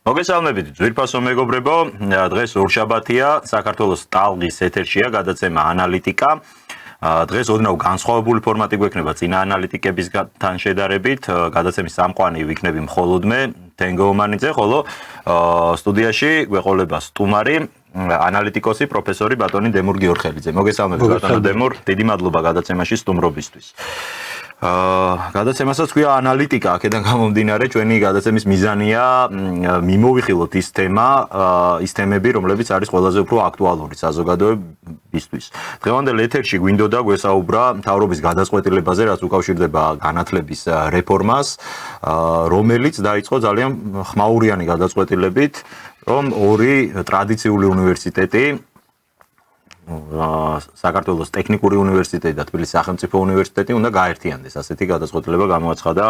მოგესალმებით, ძვირფასო მეგობრებო. დღეს ორშაბათია, საქართველოს ტალღის ეთერშია გადაცემა ანალიტიკა. დღეს ოდნავ განსხვავებული ფორმატი გვექნება წინა ანალიტიკებისგან შედარებით. გადაცემის სამყვანი ვიქნები მხოლოდ მე, თენგო ომანიძე, ხოლო სტუდიაში გვეყოლება სტუმარი, ანალიტიკოსი, პროფესორი ბატონი დემურ გიორხელიძე. მოგესალმებით, ბატონო დემურ, დიდი მადლობა გადაცემაში სტუმრობისთვის. გადაცემასაც ქვია ანალიტიკა, აქედან გამომდინარე ჩვენი გადაცემის მიზანია მიმოვიხილოთ ის თემები, რომლებიც არის ყველაზე უფრო აქტუალური საზოგადოებისთვის. დღევანდელ ეთერში გვინდოდა გვესაუბრა მთავრობის გადაწყვეტილებაზე, რაც უკავშირდება განათლების რეფორმას, რომელიც დაიწყო ძალიან ხმაურიანი გადაწყვეტილებით, რომ ორი ტრადიციული უნივერსიტეტი საქართველოს ტექნიკური უნივერსიტეტი და თბილისის სახელმწიფო უნივერსიტეტი უნდა გაერთიანდეს. ასეთი გადაწყვეტილება გამოაცხადა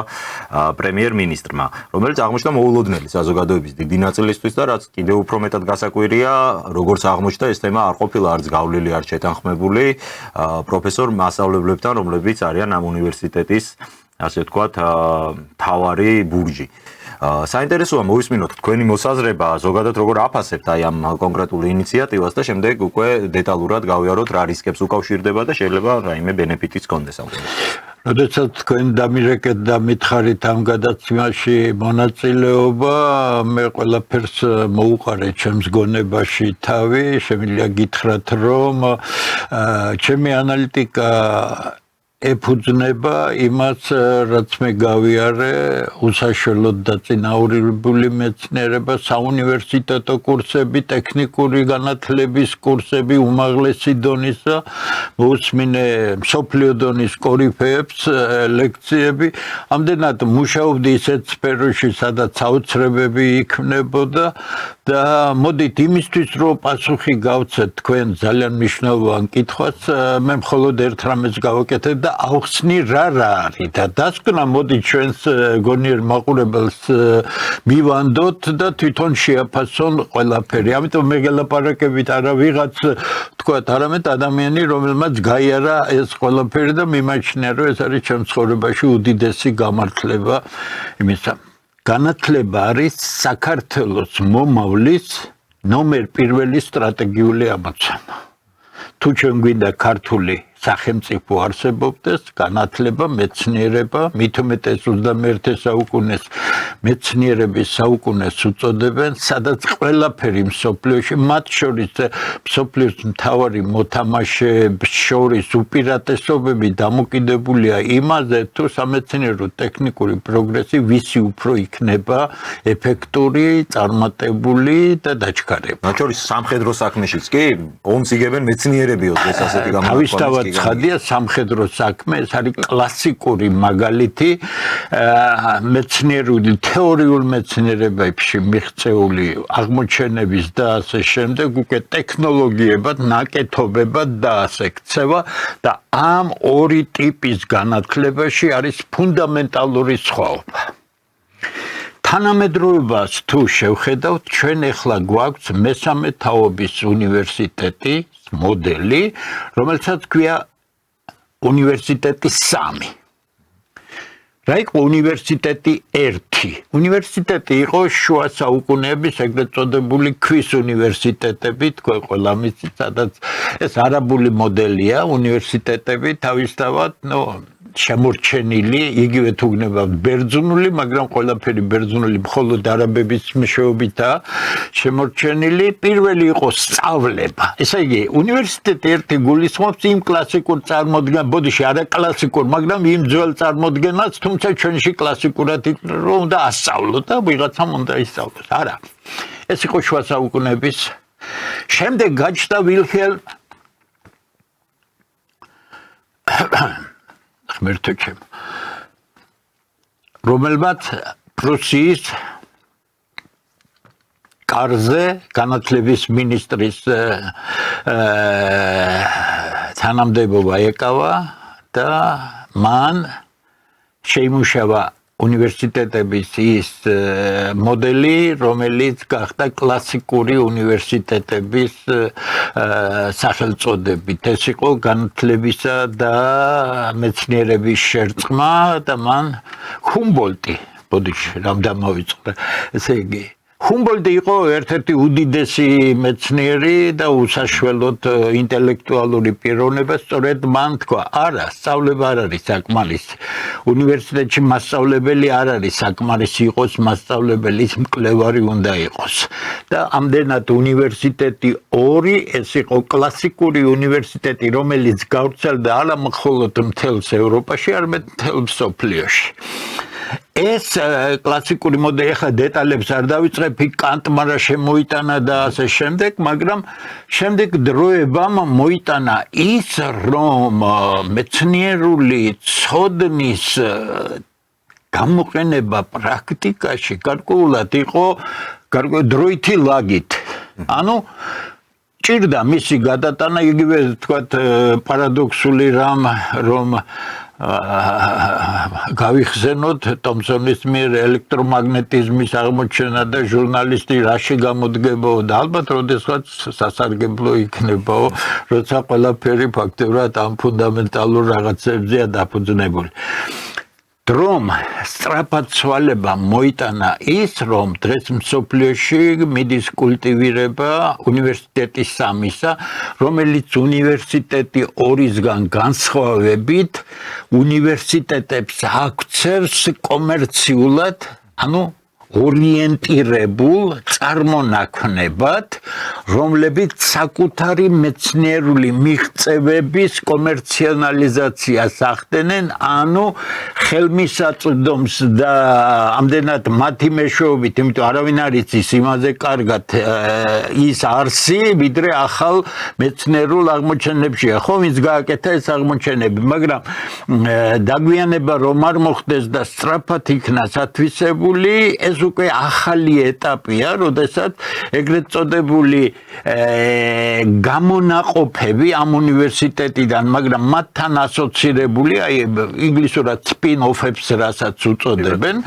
პრემიერ-მინისტრმა, რომელიც აღმოჩნდა მოულოდნელი საზოგადოების დიდი ნაწილისთვის და რაც კიდევ უფრო მეტად გასაკვირია, როგორც აღმოჩნდა, ეს თემა არ ყოფილა არც გავლილი, არც შეთანხმებული პროფესორ მასწავლებლებთან, რომლებიც არიან ამ უნივერსიტეტის, ასე ვთქვათ, მთავარი ბურჯი. საინტერესოა მოვისმინოთ თქვენი მოსაზრება, ზოგადად როგორ აფასებთ აი ამ კონკრეტულ ინიციატივას და შემდეგ უკვე დეტალურად გავიაროთ რა რისკებს უკავშირდება და შეიძლება რაიმე ბენეფიტიც გქონდეს ამ თემაზე. როდესაც თქვენ დამირეკეთ და მითხარით ამ გადაცემაში მონაწილეობა, მე ყველაფერს მოუყარეთ ჩემს გონებაში თავი, შემიძლია გითხრათ, რომ ჩემი ანალიტიკა ეფუძნება იმას, რაც მე გავიარე უსაშველოდ დაწინაურებული მეცნიერება, საუნივერსიტეტო კურსები, ტექნიკური განათლების კურსები, უმაღლესი დონის და მოусმინე მსოფლიო დონის კორიფეებს ლექციები. ამდენად მუშაობდი ისეთ სფეროში, სადაც საოცრებები იქნებოდა და მოდით იმისთვის, რომ პასუხი გავცეთ თქვენ ძალიან მნიშვნელოვან კითხვას, მე მხოლოდ ერთ რამეს გავაკეთებ და ახსნი რა არის და დასკვნა მოდი ჩვენს გონიერ მაყურებელს მივანდოთ და თვითონ შეაფასონ ყველაფერი. ამიტომ მე გელაპარაკებით არა ვიღაც თქვათ, არამედ ადამიანი, რომელმაც გაიარა ეს ყველაფერი და მიმაჩნია, რომ ეს არის ჩემს ცხოვრებაში უდიდესი გამართლება იმისა. განათლება არის საქართველოს მომავლის ნომერ პირველი სტრატეგიული ამოცანა. თუ ჩვენ გვინდა ქართული სახელმწიფო არსებობდეს, განათლება, მეცნიერება, მით უმეტეს 21 საუკუნეს მეცნიერების საუკუნეს უწოდებენ, სადაც ყველაფერი მსოფლიოში, მათ შორის მსოფლიოს მთავარი მოთამაშეების შორის უპირატესობები დამოკიდებულია იმაზე, თუ სამეცნიერო ტექნიკური პროგრესი ვისი უფრო იქნება ეფექტური, წარმატებული და დაჩქარებული. მათ შორის სამხედრო საქმეშიც კი პონს იგებენ მეცნიერებიო ეს ასეთი გამოსვლა. ცხადია სამხედრო საქმე, ეს არის კლასიკური მაგალითი მეცნიერული, თეორიულ მეცნიერებებში მიღწეული აღმოჩენების და ასე შემდეგ, უკვე ტექნოლოგიებად, ნაკეთობებად და ასე ქცევა და ამ ორი ტიპის განათლებაში არის ფუნდამენტალური სხვაობა. თანამედროვებას თუ შევხედავთ, ჩვენ ახლა გვაქვს მესამე თაობის უნივერსიტეტი მოდელი, რომელსაც ქვია უნივერსიტეტი 3. რა იყო უნივერსიტეტი 1? უნივერსიტეტი იყო შუა საუკუნეების ეგრეთ წოდებული ქვის უნივერსიტეტები, თქვენ ყველა მიცით, სადაც ეს არაბული მოდელია, უნივერსიტეტები თავისთავად, შემორჩენილი, იგივე თუ გნებავთ ბერძნული, მაგრამ ყველაფერი ბერძნული მხოლოდ არაბების მეშვეობითაა შემორჩენილი. პირველი იყო სწავლება. ესე იგი, უნივერსიტეტი ერთი გულისხმობს იმ კლასიკურ წარმოდგენას, ბოდიში არა კლასიკურ, მაგრამ იმ ძველ წარმოდგენას, თუმცა ჩვენში კლასიკურად რომ უნდა ასწავლო და ვიღაცამ უნდა ისწავლოს. არა. ეს იყო შუა საუკუნეების. შემდეგ გაჩნდა ვილჰელმ ღმერთოჩემ, რომელმაც პრუსიის კარზე განათლების მინისტრის თანამდებობა ეკავა და მან შეიმუშავა უნივერსიტეტების ის მოდელი, რომელიც გახდა კლასიკური უნივერსიტეტების სახელწოდებით. ეს იყო განათლებისა და მეცნიერების შერწყმა და მან ჰუმბოლტი, ბოდიში, რამ დამავიწყდა. ესე იგი, ჰუმბოლდტი იყო ერთ-ერთი უდიდესი მეცნიერი და უსაშველოდ ინტელექტუალური პიროვნება, სწორედ მან თქვა, არა, სწავლება არ არის საკმარისი. უნივერსიტეტში მასწავლებელი არ არის საკმარისი იყოს, მასწავლებელი ის მკვლევარი უნდა იყოს. და ამდენად უნივერსიტეტი ორი, ეს იყო კლასიკური უნივერსიტეტი, რომელიც გავრცელდა არა მხოლოდ მთელს ევროპაში, არამედ მთელ მსოფლიოში. ეს კლასიკური მოდელი ახლა დეტალებს არ დავიწყებ, კანტმა რა შემოიტანა და ასე შემდეგ, მაგრამ შემდეგ დროებამ მოიტანა ის, რომ მეცნიერული ცოდნის გამოყენება პრაქტიკაში გარკვეულად იყო დროითი ლაგით. ანუ ჭირდა მისი გადატანა, იგივე თქვათ პარადოქსული რამ, რომ გავიხსენოთ ტომსონის მიერ ელექტრომაგნეტიზმის აღმოჩენა და ჟურნალისტი რაში გამოდგებოდა, ალბათ როდესაც სასარგებლო იქნებაო, როცა ყველაფერი ფაქტობრივად ამ ფუნდამენტალურ რაღაცებზეა დაფუძნებული. რომ სწრაფად ცვალება მოიტანა ის, რომ დღეს მსოფლიოში მიდის კულტივირება უნივერსიტეტი 3-ისა, რომელიც უნივერსიტეტი 2-ისგან განსხვავებით უნივერსიტეტებს აქცევს კომერციულად, ანუ ორიენტირებულ წარმონაქმნებად, რომლებიც საკუთარი მეცნიერული მიღწევების კომერციონალიზაციას ახდენენ, ანუ ხელმისაწვდომს და ამდენად მათი მეშვეობით, იმიტომ არავინ არ იცის იმაზე კარგად ის არსი, ვიდრე ახალ მეცნიერულ აღმოჩენებშია, ხო, ვინც გააკეთა ეს აღმოჩენები, მაგრამ დაგვიანება რომ არ მოხდეს და სწრაფად იქნა სათვისებული, ეს უკვე ახალი ეტაპია, როდესაც ეგრეთ წოდებული გამონაყოფები ამ უნივერსიტეტიდან, მაგრამ მათთან ასოცირებული, აი ინგლისურად spin-offs რასაც უწოდებენ,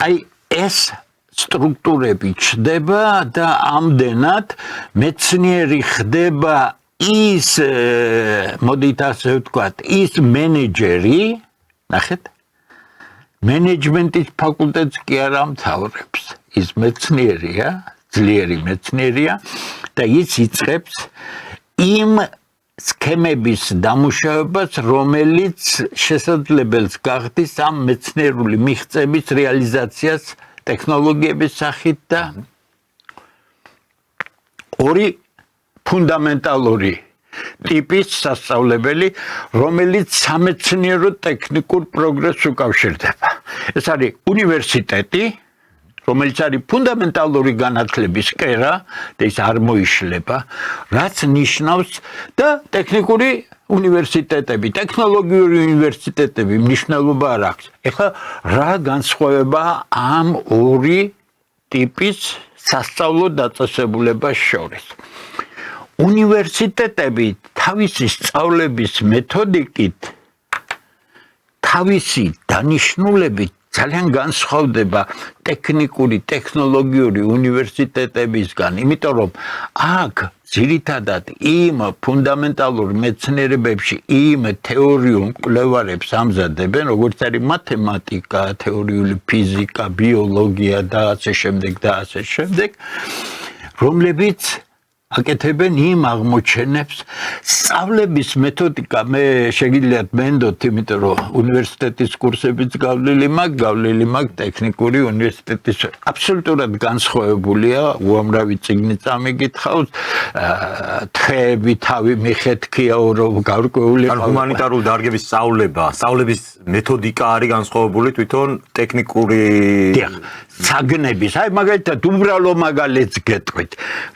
აი ეს სტრუქტურები ჩდება და ამდენად მეცნიერი ხდება ის, მოდით ასე ვთქვათ, ის მენეჯერი, ნახეთ, მენეჯმენტის ფაკულტეტს კი არ ამთავრებს. ის მეცნიერია, ძლიერი მეცნიერია და ის იწყებს იმ სქემების დამუშავებას, რომელიც შესაძლებელს გახდის ამ მეცნიერული მიღწების რეალიზაციას ტექნოლოგიების სახით და ორი ფუნდამენტალური ტიპის სასწავლებელი, რომელიც სამეცნიერო ტექნიკურ პროგრესს უკავშირდება. ეს არის უნივერსიტეტი, რომელიც არის ფუნდამენტალური განათლების კერა და ის არ მოიშლება, რაც ნიშნავს და ტექნიკური უნივერსიტეტები, ტექნოლოგიური უნივერსიტეტები მნიშვნელობა არ აქვს. ეხლა რა განსხვავება ამ ორი ტიპის სასწავლო დაწესებულებას შორის? უნივერსიტეტები თავისი სწავლების მეთოდიკით, თავისი დანიშნულებით ძალიან განსხვავდება ტექნიკური, ტექნოლოგიური უნივერსიტეტებისგან, იმიტომ რომ აქ ძირითადად იმ ფუნდამენტალურ მეცნიერებებში იმ თეორიულ მკვლევარებს ამზადებენ, როგორც არის მათემატიკა, თეორიული ფიზიკა, ბიოლოგია და ასე შემდეგ, რომლებიც აკეთებენ იმ აღმოჩენებს, სწავლების მეთოდიკა მე შეგიძლიათ მენდოთ, იმიტომ რომ უნივერსიტეტის კურსებიც გავლილი მაქვს ტექნიკური უნივერსიტეტის აბსოლუტურად განსხვავებულია, უამრავი წიგნი წამიგითხავს, თხეები თავი მიხეთქიაო, რომ გარკვეული ჰუმანიტარული დარგების სწავლების მეთოდიკა არის განსხვავებული თვითონ ტექნიკური საგნების, აი მაგალითად უბრალო მაგალითს გეტყვით,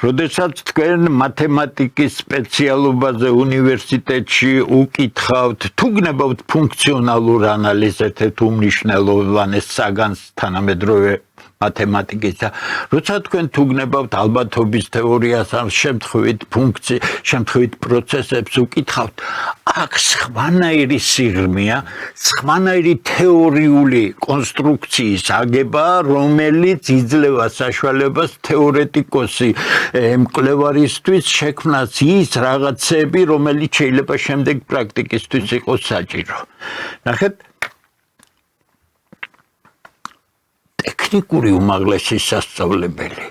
როდესაც თქვენ მათემატიკის სპეციალობაზე უნივერსიტეტში უკითხავთ, თუ გნებავთ ფუნქციონალურ ანალიზს, ერთ-ერთ უმნიშვნელოვანეს საგანს თანამედროვე მათემატიკისა, როცა თქვენ თუ გნებავთ ალბათობის თეორიას ან შემთხვევით პროცესებს უკითხავთ, აქ სხვანაირი სიღრმეა, სხვანაირი თეორიული კონსტრუქციის აგება, რომელიც იძლევა საშუალებას თეორეტიკოსი მკვლევარისთვის შექმნას ის რაღაცები, რომელიც შეიძლება შემდეგ პრაქტიკისთვის იყოს საჭირო. ნახეთ, ტექნიკური უმაღლესი სასწავლებელი.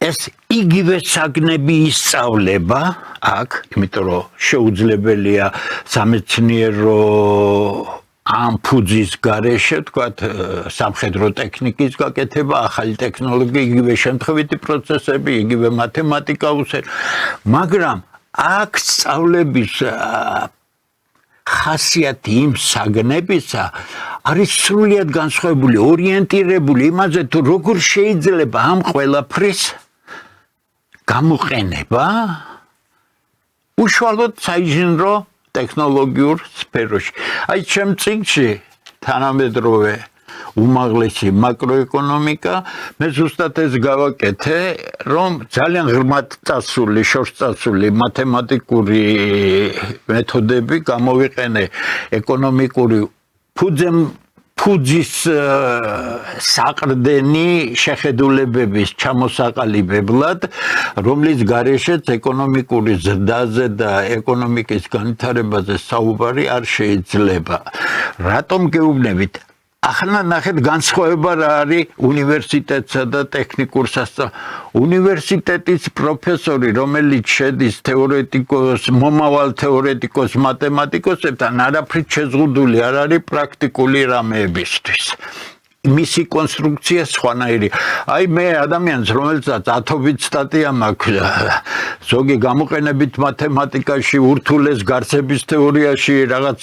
ეს იგივე საგნები ისწავლება აქ, იმიტომ რომ შეუძლებელია სამეცნიერო ამ ფუძის გარეშე, თქვათ, სამხედრო ტექნიკის გაკეთება, ახალი ტექნოლოგია, იგივე შემთხვევითი პროცესები, იგივე მათემატიკა მაგრამ აქ სწავლების ხასიათი იმ საგნებისა არის სრულიად განსხვავებული, ორიენტირებული იმაზე, თუ როგორ შეიძლება ამ ყველაფრის გამოყენება უშუალოდ საინჟინრო ტექნოლოგიურ სფეროში. აი ჩემ წიგნში თანამედროვე უმაღლესი მაკროეკონომიკა მე ზუსტად ეს გავაკეთე, რომ ძალიან ღრმად წასული, შორსწასული მათემატიკური მეთოდები გამოვიყენე ეკონომიკური ფუძის საყრდენი შეხედულებების ჩამოსაყალიბებლად, რომლის გარეშეც ეკონომიკური ზრდაზე და ეკონომიკის განვითარებაზე საუბარი არ შეიძლება. რატომ გეუბნებით? ახლა ნახეთ განსხვავება რა არის უნივერსიტეტსა და ტექნიკურ უნივერსიტეტის პროფესორი, რომელიც შედის მომავალ თეორეტიკოს მათემატიკოსებთან, არაფრით შეზღუდული არ არის პრაქტიკული რამეებისთვის. მისი კონსტრუქცია სხვანაირი. აი მე ადამიანს, რომელსაც ათობით სტატია მაქვს, ზოგი გამოყენებით მათემატიკაში, ურთულეს გარსების თეორიაში, რაღაც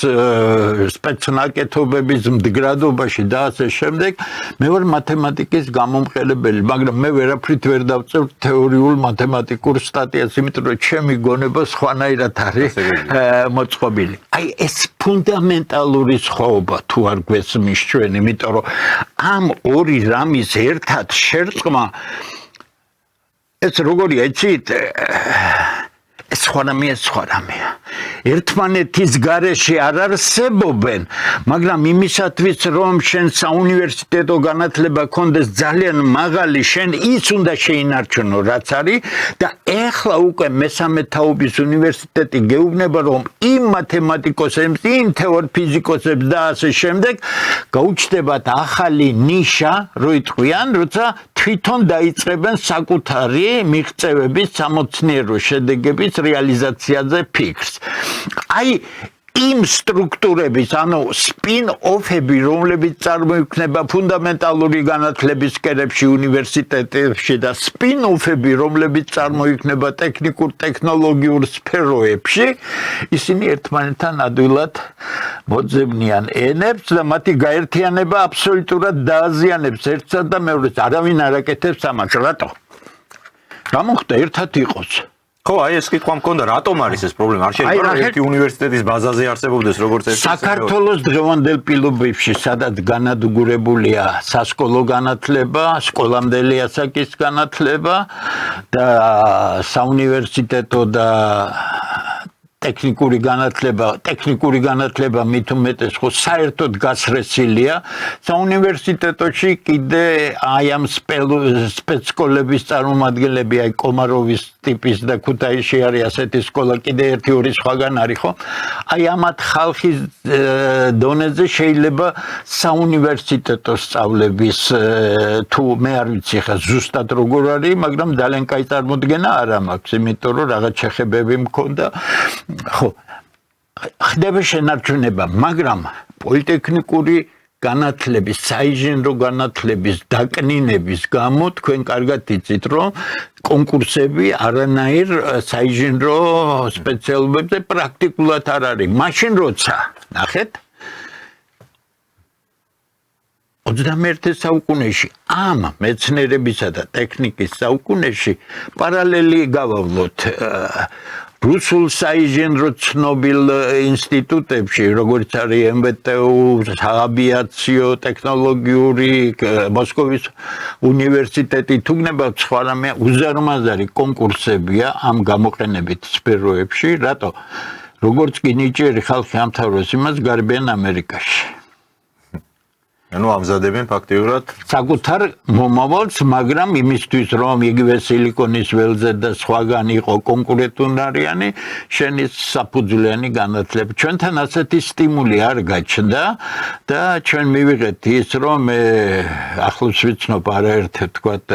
სპეცნაკეთობების მდგრადობაში და ასე შემდეგ, მე ვარ მათემატიკის გამომყენებელი, მაგრამ მე ვერაფრით ვერ დავწევ თეორიულ მათემატიკურ სტატიას, იმიტომ რომ ჩემი გონება სხვანაირად არის მოწყობილი. აი ეს ფუნდამენტალური სხვაობა თუ არ გვესმის ჩვენ, იმიტომ რომ ამ ორი რამის ერთად შერწყმა ეს როგორია, იცით? ეს სხვა რამეა. ერთმანეთის გარეშე არ არსებობენ, მაგრამ იმისათვის, რომ შენ საუნივერსიტეტო განათლება გქონდეს ძალიან მაღალი, შენ ის უნდა შეინარჩუნო, რაც არის და ეხლა უკვე მესამე თაობის უნივერსიტეტი გეუბნება, რომ იმ მათემატიკოსებს, იმ თეორფიზიკოსებს და ასე შემდეგ გაუჩნდებათ ახალი ნიშა, რო იტყვიან, როცა თვითონ დაიწყებენ საკუთარი მიღწევების სამეცნიერო შედეგების რეალიზაციაზე ფიქრს. აი იმ სტრუქტურების, ანუ სპინ-ოფები, რომლებიც წარმოიქმნება ფუნდამენტალური განათლების კერებში უნივერსიტეტებში და სპინ-ოფები, რომლებიც წარმოიქმნება ტექნიკურ-ტექნოლოგიურ სფეროებში, ისინი ერთმანეთთან ადვილად მოძებნიან ენებს და მათი გაერთიანება აბსოლუტურად დააზიანებს ერთსა და მეორეს. არავინ არ აკეთებს ამას. რატო? რა მოხდა ერთად იყოს? ხო, აი ეს კითხვა მქონდა, რატომ არის ეს პრობლემა? არ შეიძლება რომ ერთი უნივერსიტეტის ბაზაზე არსებობდეს როგორც ერთი საქართველოს დღევანდელ პირობებში, სადაც განადგურებულია სასკოლო განათლება, სკოლამდელი ასაკის განათლება და საუნივერსიტეტო და ტექნიკური განათლება მით უმეტეს ხო საერთოდ გასრესილია. საუნივერსიტეტოში კიდე აი ამ სპეცსკოლების წარმომადგენლები, აი კომაროვის ტიპის და ქუთაისში არის ასეთი სკოლა, კიდე ერთი-ორი სხვაგან არის ხო? აი ამათ ხალხის დონეზე შეიძლება საუნივერსიტეტო სწავლების თუ მე არ ვიცი ხა ზუსტად როგორ არის, მაგრამ ძალიან კაი წარმოდგენა არ მაქვს, იმიტომ რომ რაღაც შეხებები მქონდა. ხო, ხდება შენარჩუნება, მაგრამ პოლიტექნიკური განათლების, საინჟინრო განათლების დაკნინების გამო თქვენ კარგად იცით, რომ კონკურსები არანაირ საინჟინრო სპეციალობებზე პრაქტიკულად არ არის. მაშინ როცა, ნახეთ, 21 საუკუნეში ამ მეცნიერებისა და ტექნიკის საუკუნეში პარალელი გავავლოთ რუსულ საინჟინრო ცნობილ ინსტიტუტებში, როგორც არის MBTU, ავიაციო ტექნოლოგიური, მოსკოვის უნივერსიტეტი, თუ გნებავთ სხვა რამე, უზარმაზარი კონკურსებია ამ გამოყენებით სფეროებში, რატო? როგორც კი ნიჭიერი ხალხი ამთავროს იმას, გარბიან ამერიკაში. ანუ ამზადებენ ფაქტიურად საკუთარ მომავალს, მაგრამ იმისთვის რომ იგივე სილიკონის ველზე და სხვაგან იყო კონკურენტუნარიანი, შენი საფუძვლიანი განათლება. ჩვენთან ასეთი სტიმული არ გაჩნდა და ჩვენ მივიღეთ ის რომ ახლოს ვიცნობ არაერთ თქვათ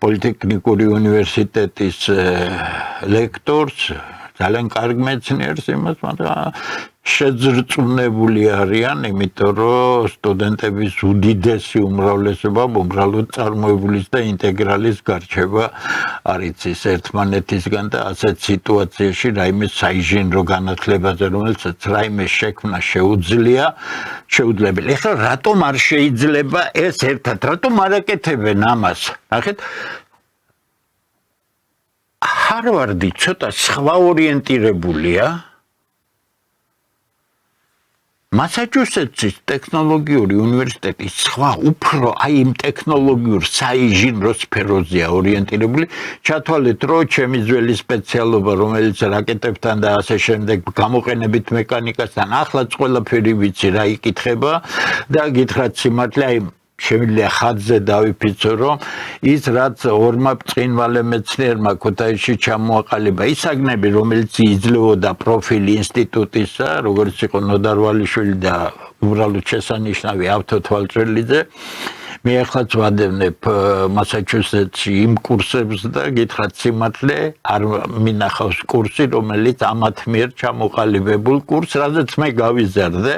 პოლიტექნიკური უნივერსიტეტის ლექტორს, ძალიან კარგ მეცნიერს იმას, მაგრამ შეძრწუნებული არიან, იმიტომ რომ სტუდენტების უდიდესი უმრავლესობა უბრალოდ წარმოებულის და ინტეგრალის გარჩევა არ იცის ერთმანეთისგან და ასეთ სიტუაციაში რაიმე საინჟინრო განათლებაზე, რომელსაც რაიმე შექმნა შეუძლებელი. ეხლა რატომ არ შეიძლება ეს ერთად? რატომ არ აკეთებენ ამას? ნახეთ, ჰარვარდი ცოტა სხვა ორიენტირებულია. მასაჩუსეტსის ტექნოლოგიური უნივერსიტეტი სხვა უფრო აი იმ ტექნოლოგიურ საინჟინრო სფეროზეა ორიენტირებული. ჩათვალეთ, რომ ჩემი ძველი სპეციალობა, რომელიც რაკეტებთან და ასე შემდეგ გამოყენებით მექანიკასთან, ახლაც ყველაფერი ვიცი რა იკითხება და გითხრათ სიმართლე, აი შემიძლია ხაზზე დავიფიცო, რომ ის რაც ორმა ბრწყინვალე მეცნიერმა ქუთაისში ჩამოაყალიბა, ის საგნები, რომელიც იძლეოდა პროფილი ინსტიტუტისა, როგორც იყო ნოდარვალიშვილი და უბრალოდ შესანიშნავი ავთო-თვალჭრელიძე, მე ახლა ვადევნებ მასაჩუსეტსში იმ კურსებს და გითხრათ სიმართლე, არ მინახავს კურსი, რომელიც ამათ მიერ ჩამოყალიბებულ კურსს, რაზეც მე გავიზარდე,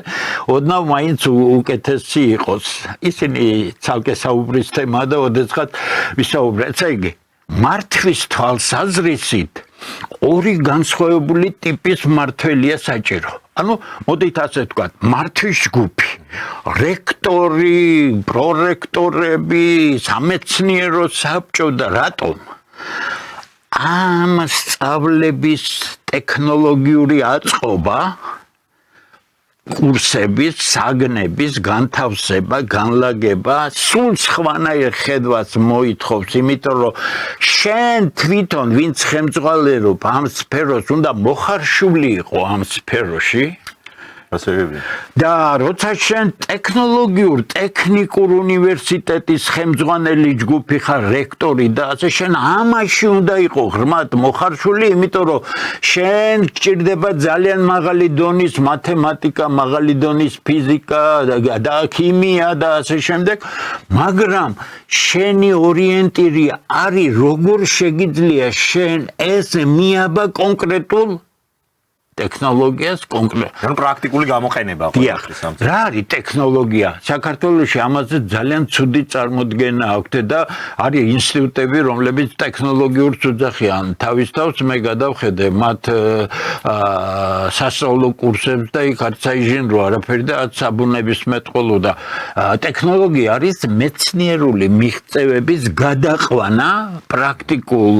ოდნავ მაინც უკეთესი იყოს. ისინი ცალკე საუბრის თემაა და ოდესღაც ვისაუბრეთ. ესე იგი, მართვის თვალსაზრისით ორი განსხვავებული ტიპის მმართველია საჭირო. ანუ მოდით ასე ვთქვათ, მართვის ჯგუფი, რექტორი, პრორექტორები, სამეცნიერო საბჭო და რატომ? ამ სწავლების ტექნოლოგიური აწყობა, კურსების, საგნების განთავსება, განლაგება სულ სხვანაირ ხედვას მოითხოვს, იმიტომ რომ შენ თვითონ ვინც ხელმძღვანელობ ამ სფეროს უნდა მოხარშული იყო ამ სფეროში. და როცა შენ ტექნოლოგიურ, ტექნიკურ უნივერსიტეტის ხელმძღვანელი ჯგუფი ხარ, რექტორი და ასე შენ ამაში უნდა იყო ღრმად მოხარშული, იმიტომ რომ შენ გჭირდება ძალიან მაღალი დონის მათემატიკა, მაღალი დონის ფიზიკა და ქიმია და ასე შემდეგ, მაგრამ შენი ორიენტირი არის როგორ შეგიძლია შენ ეს მიაბა კონკრეტულ ტექნოლოგიას კონკრეტულად. ანუ პრაქტიკული გამოყენება ყოველთვის ამ. რა არის ტექნოლოგია? საქართველოში ამაზე ძალიან ცუდი წარმოდგენა აქვს და არის ინსტიტუტები, რომლებიც ტექნოლოგიურს უძახიან. თავის თავს მე გადავხედე მათ სასწავლო კურსებს და იქ არც საინჟინრო არაფერი და არც საბუნების მეტყველო და ტექნოლოგია არის მეცნიერული მიღწევების გადაყვანა პრაქტიკულ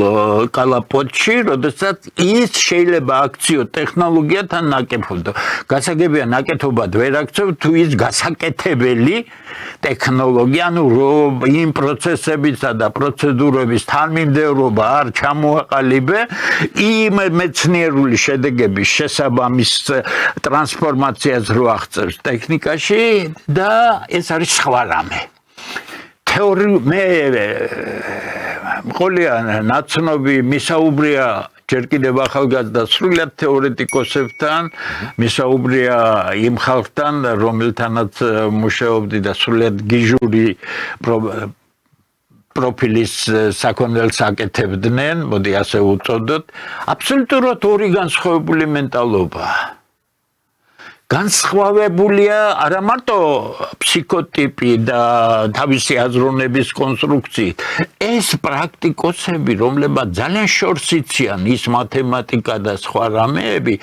კალაპოტში, როდესაც ის შეიძლება აქციო ტექნოლოგიათან ნაკეთობდო. გასაგებია ნაკეთობად ვერ აქცევ თუ ის გასაკეთებელი ტექნოლოგია, ანუ იმ პროცესებისა და პროცედურების თანმიმდევრობა არ ჩამოაყალიბე, იმ მეცნიერული შედეგების შესაბამის ტრანსფორმაციას რო აღწევს ტექნიკაში და ეს არის სხვა რამე. მე მყოლია ნაცნობი მისაუბრია ჯერ კიდევ ახალგაზრდა სრულიად თეორეტიკოსებთან, მისაუბრია იმ ხალხთან, რომელთანაც მუშაობდი და სრულიად გიჟური პროფილის საქონელს აკეთებდნენ, მოდი ასე უწოდოთ, აბსოლუტურად ორი განსხვავებული მენტალობაა. განსხვავებულია არა მარტო ფსიქოტიპი და თავისი აზროვნების კონსტრუქციით. ეს პრაქტიკოსები, რომლებმაც ძალიან შორს იციან ის მათემატიკა და სხვა რამეები,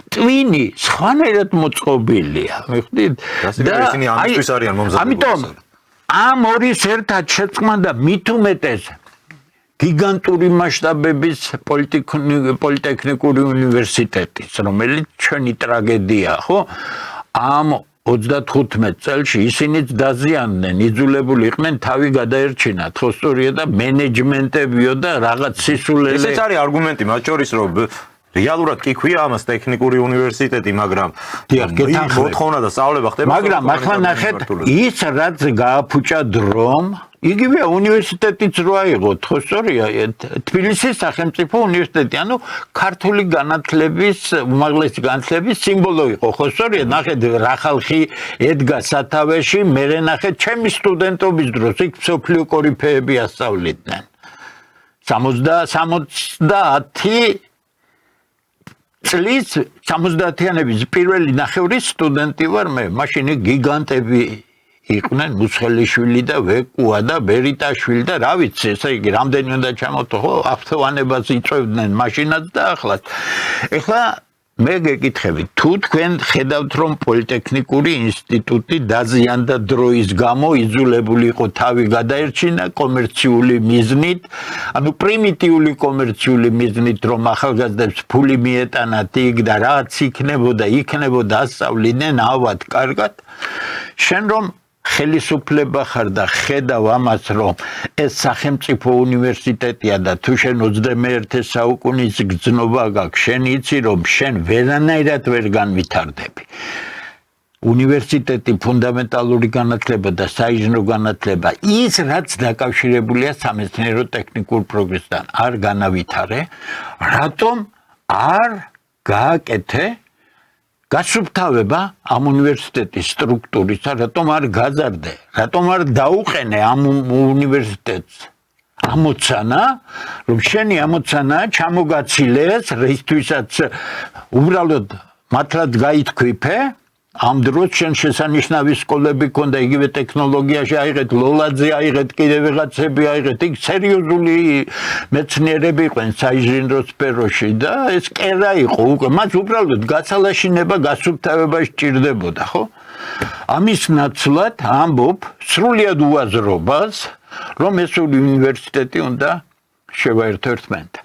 ტვინი სხვანაირად მოწყობილია. მიხვდით? და ისინი ამისთვის არიან მომზადებული. ამიტომ ამორის ერთად შეწყმა და მით უმეტეს გიგანტური მასშტაბების პოლიტექნიკური უნივერსიტეტის, რომელიც ჩვენი ტრაგედია, ხო? ამ 35 წელში ისინიც დაზიანდნენ, იძულებული იყვნენ თავი გადაერჩინათ, ხო სწორია და მენეჯმენტებიო და რაღაც სისულელე. ესეც არის არგუმენტი მათ შორის, რომ რეალურად კი ქვია ამას ტექნიკური უნივერსიტეტი, მაგრამ მოთხოვნა და სწავლება ხდება. მაგრამ ახლა ნახეთ, ის რაც გააფუჭა დრომ, იგივე უნივერსიტეტიც რო აიღოთ, ხო სწორია, თბილისის სახელმწიფო უნივერსიტეტი, ანუ ქართული განათლების, უმაღლესი განათლების სიმბოლო იყო, ხო სწორია, ნახეთ რა ხალხი ედგა სათავეში, მერე ნახეთ ჩემი სტუდენტობის დროს იქ მსოფლიო კორიფეები ასწავლიდნენ. 70 წლის 70-იანების პირველი ნახევრის სტუდენტი ვარ მე, მაშინ გიგანტები იყვნენ მუსხელიშვილი და ვეკუა და ბერიტაშვილი და რა ვიცი, ესე იგი რამდენი უნდა ჩამოთო, ხო, აფთოვანებას იწვევდნენ მაშინაც და ახლაც. ეხლა მე გეკითხები, თუ თქვენ ხედავთ რომ პოლიტექნიკური ინსტიტუტი დაზიანდა დროის გამო, იძულებული იყო თავი გადაერჩინა კომერციული მიზნით, ანუ პრიმიტიული კომერციული მიზნით, რომ ახალგაზრდებს ფული მიეტანათ იქ და რაც იქნებოდა ასწავლიდნენ ავად კარგად, შენ რომ ხელისუფლება ხარ და ხედავ ამას, რომ ეს სახელმწიფო უნივერსიტეტია და თუ შენ 21 საუკუნის გრძნობა გაქვს, შენ იცი რომ შენ ვერანაირად ვერ განვითარდები. უნივერსიტეტი, ფუნდამენტალური განათლება და საინჟინრო განათლება, ის რაც დაკავშირებულია სამეცნიერო ტექნიკურ პროგრესთან, არ განავითარე, რატომ არ გააკეთე გასუფთავება ამ უნივერსიტეტის სტრუქტურისა, რატომ არ გაზარდე, რატომ არ დაუყენე ამ უნივერსიტეტს ამოცანა, რომ შენი ამოცანა ჩამოგაცილეს, რისთვისაც უბრალოდ მართლაც გაითქვიფე, ამ დროს შენ შესანიშნავი სკოლები ქონდა, იგივე ტექნოლოგიაში აიღეთ, ლოლაძე აიღეთ, კიდევ ვიღაცები აიღეთ, იქ სერიოზული მეცნიერები იყვნენ საინჟინრო სფეროში და ეს კერა იყო უკვე, მას უბრალოდ გაცალაშინება, გასუფთავება სჭირდებოდა, ხო? ამის ნაცვლად ამბობ სრულიად უაზრობას, რომ ეს უნივერსიტეტი უნდა შევაერთო ერთმანეთთან.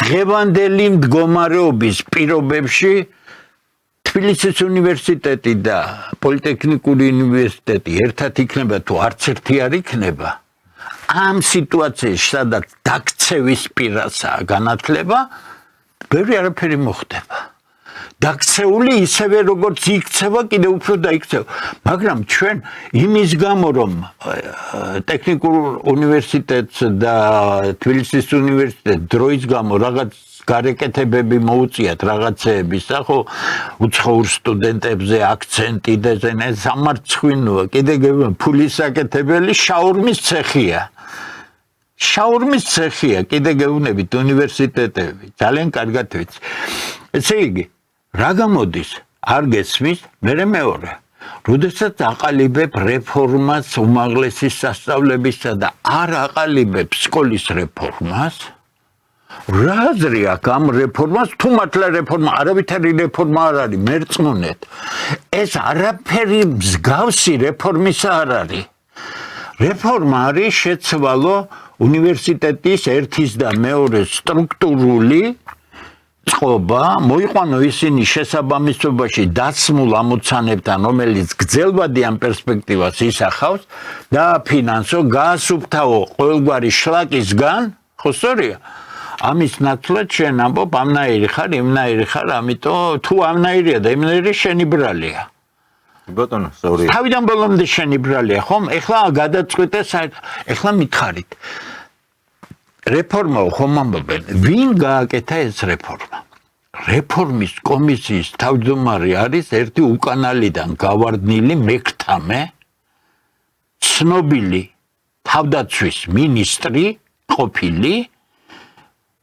დღევანდელი მდგომარეობის პირობებში თბილისის უნივერსიტეტი და პოლიტექნიკური უნივერსიტეტი ერთად იქნება თუ არც ერთი არ იქნება, ამ სიტუაციაში, სადაც დაქცევის პირასაა განათლება, ბევრი არაფერი მოხდება. დაქცეული ისევე როგორც იქცევა, კიდევ უფრო დაიქცევა. მაგრამ ჩვენ იმის გამო, რომ ტექნიკურ უნივერსიტეტს და თბილისის უნივერსიტეტს დროის გამო რაღაც გარეკეთებები მოუწიათ რაღაცეების, ხო, უცხოურ სტუდენტებზე აქცენტი და ეს სამარცხვინოა, კიდე ფულის საკეთებელი შაურმის ცეხია. შაურმის ცეხია, კიდე გეუბნებით უნივერსიტეტები, ძალიან კარგად ვიცი. ესე იგი, რა გამოდის? არ გესმის, მერე მეორე. როდესაც აყალიბებ რეფორმას უმაღლესი სასწავლებისა და არ აყალიბებ სკოლის რეფორმას, რა აზრი აქვს ამ რეფორმას, თუ მართლა რეფორმა, არავითარი რეფორმა არ არის, მერწმუნეთ. ეს არაფერი მსგავსი რეფორმისა არ არის. რეფორმა არის შეცვალო უნივერსიტეტის ერთის და მეორე სტრუქტურული წყობა, მოიყვანო ისინი შესაბამისობაში დასმულ ამოცანებთან, რომელიც გრძელვადიან პერსპექტივას ისახავს, დააფინანსო, გაასუფთავო ყოველგვარი შლაკისგან, ხო სწორია? ამის ნაცვლად შენ ამბობ, ამნაირი ხარ, იმნაირი ხარ, ამიტომ თუ ამნაირია და იმნაირი შენი ბრალია. ბატონო, სწორია. თავიდან ბოლომდე შენი ბრალია, ხომ? ეხლა გადაწყვიტე, ეხლა მითხარით. რეფორმაო ხომ ამბობენ, ვინ გააკეთა ეს რეფორმა? რეფორმის კომისიის თავმჯდომარე არის ერთი უკანალიდან გავარდნილი მექთამე, ცნობილი თავდაცვის მინისტრი ყოფილი,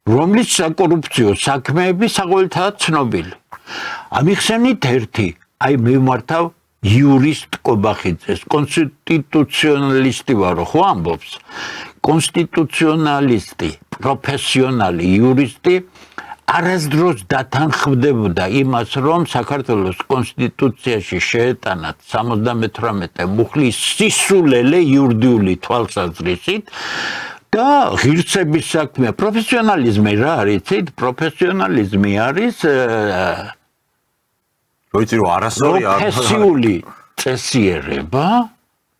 რომლის საკორუფციო საქმეები საყოველთაოდ ცნობილი. ამიხსენით ერთი, აი მივმართავ იურისტ კობახიძეს, კონსტიტუციონალისტი ვარო, ხო ამბობს? კონსტიტუციონალისტი, პროფესიონალი იურისტი არასდროს დათანხმდებოდა იმას, რომ საქართველოს კონსტიტუციაში შეეტანათ 78 მუხლის სისულელე იურიდიული თვალსაზრისით და ღირსების საქმეა. პროფესიონალიზმი რა არის? პროფესიონალიზმი არის როიცი რომ არასწორი არ პროფესიული წესიერება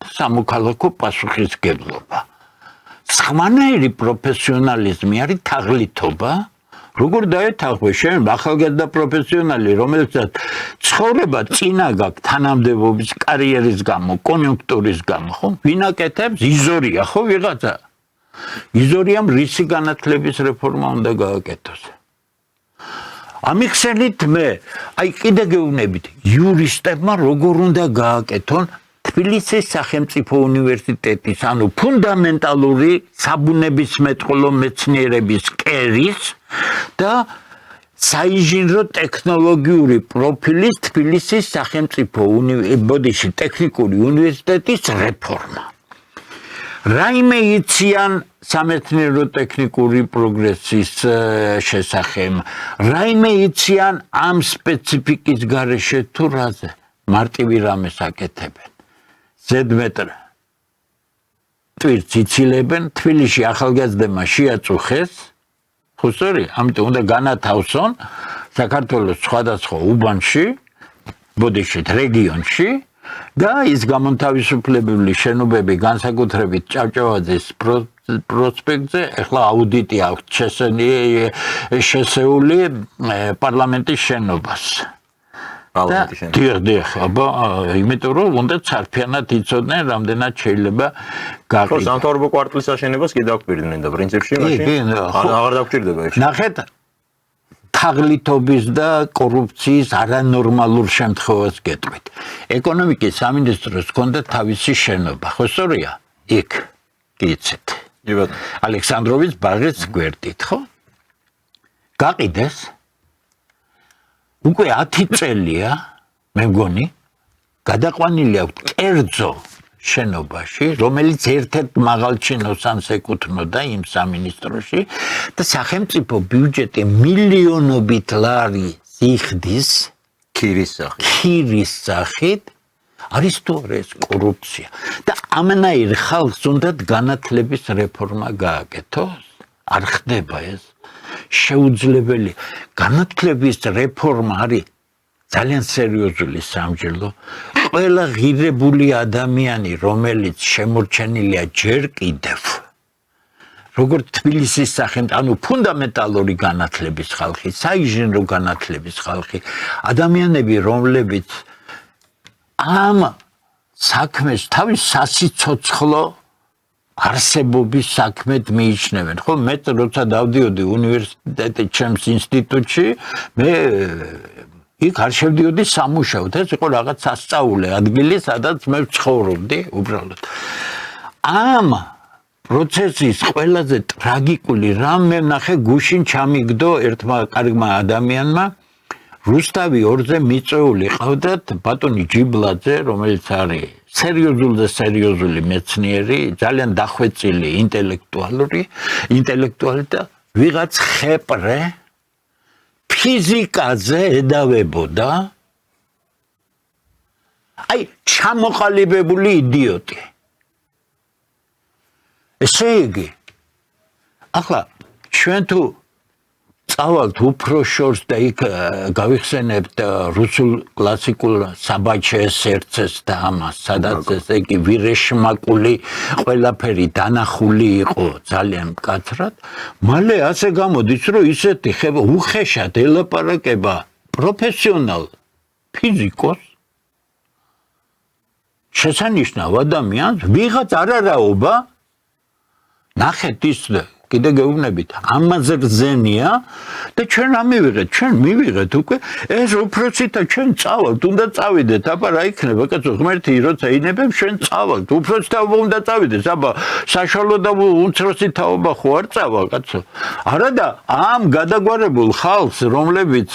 და სამოქალაქო პასუხისგებლობა. სხვანაირი პროფესიონალიზმი არის თაღლითობა, როგორ დაეთანხმე შენ ახალგაზრდა პროფესიონალი, რომელსაც ცხოვრება წინა გაქვს თანამდებობის კარიერის გამო, კონიუნქტურის გამო, ხო? ვინ აკეთებს? იზორია, ხო ვიღაცა? იზორიამ რისი განათლების რეფორმა უნდა გააკეთოს. ამიხსენით მე, აი კიდე გეუბნებით, იურისტებმა როგორ უნდა გააკეთონ თბილისის სახელმწიფო უნივერსიტეტის, ანუ ფუნდამენტალური საბუნებისმეტყველო მეცნიერების კერის და საინჟინრო ტექნოლოგიური პროფილის თბილისის სახელმწიფო ტექნიკური უნივერსიტეტის რეფორმა. რაიმე იციან სამეცნიერო ტექნიკური პროგრესის შესახებ, რაიმე იციან ამ სპეციფიკის გარეშე თუ რაზე მარტივი რამეს აკეთებენ. ზედმეტ ტვირთს იცილებენ, თბილისში ახალგაზრდებმა შეაწუხეს, ხო სწორია, ამიტომ უნდა განათავსონ საქართველოს სხვადასხვა უბანში, ბოდიშით რეგიონში და ის გამონთავისუფლებელი შენობები განსაკუთრებით ჭავჭავაძის პროსპექტზე ახლა აუდიტი აქვს შესეული პარლამენტის შენობას. დიახ, აბა, იმიტომ რომ უნდა ცარფიანად იცოდნენ, რამდენად შეიძლება გაყიდოს. სამთავრობო კვარტლის აშენებას კი დაგვირდნენ და პრინციპში მაშინ აღარ დაგჭირდება ეს. ნახეთ, თაღლითობის და კორუფციის არანორმალურ შემთხვევას გეტყვით. ეკონომიკის სამინისტროს ჰქონდა თავისი შენობა, ხო სწორია? იქ გიცით. ალექსანდროვის ბაღის გვერდით, ხო? გაყიდეს უკვე 10 წელია, მე მგონი, გადაყვანილი აქვს კერძო შენობაში, რომელიც ერთ-ერთ მაღალ ჩინოსანს ეკუთვნოდა იმ სამინისტროში და სახელმწიფო ბიუჯეტი მილიონობით ლარი ზიხდის ქირის სახით არის თუ არა ეს კორუფცია და ამანაირ ხალხს უნდა განათლების რეფორმა გააკეთოს? არ ხდება ეს. შეუძლებელი განათლების რეფორმა არის ძალიან სერიოზული სამჯერლო. ყველა ღირებული ადამიანი, რომელიც შემორჩენილია ჯერ კიდევ, როგორც თბილისის ანუ ფუნდამენტალური განათლების ხალხი, საინჟინრო განათლების ხალხი, ადამიანები, რომლებიც ამ საქმეს თავის სასიცოცხლო არსებობის საქმედ მიიჩნევენ, ხო? მე როცა დავდიოდი უნივერსიტეტში, ჩემს ინსტიტუტში, მე იქ არ შევდიოდი სამუშაოდ, ეს იყო რაღაც სასწაულე ადგილი, სადაც მე ვცხოვრობდი, უბრალოდ. ამ პროცესის ყველაზე ტრაგიკული რამ მე ნახე გუშინ ჩამიგდო ერთმა კარგმა ადამიანმა, რუსთავი 2-ზე მიწვეული ყავდათ ბატონი ჯიბლაძე, რომელიც არის სერიოზული მეცნიერი, ძალიან დახვეწილი ინტელექტუალი და ვიღაც ხეპრე ფიზიკაზე ედავებოდა. აი, ჩამოყალიბებული იდიოტი. ესე იგი, ახლა ჩვენ თუ წავალთ უფრო შორს და იქ გავიხსენებთ რუსულ კლასიკულ საბაჩეს ერთცეს და ამას, სადაც ესე იგი ვირეშმაკული ყველაფერი დანახული იყო ძალიან მკაცრად, მალე ასე გამოდის, რომ ისეთი უხეშად ელაპარაკება პროფესიონალ ფიზიკოს, შესანიშნავ ადამიანს, ვიღაც არარაობა, ნახეთ ის კიდე გეუბნებით, ამაზე რძენია და ჩვენ რა მივიღეთ? ჩვენ მივიღეთ უკვე ეს უფროსითა ჩვენ წავალთ, უნდა წავიდეთ, აბა რა იქნება, კაცო, ღმერთი როცა ინებებს, ჩვენ წავალთ, უფროსი თაობა უნდა წავიდეს, აბა საშუალო და უმცროსი თაობა ხო არ წავა, კაცო. არა და ამ გადაგვარებულ ხალხს, რომლებიც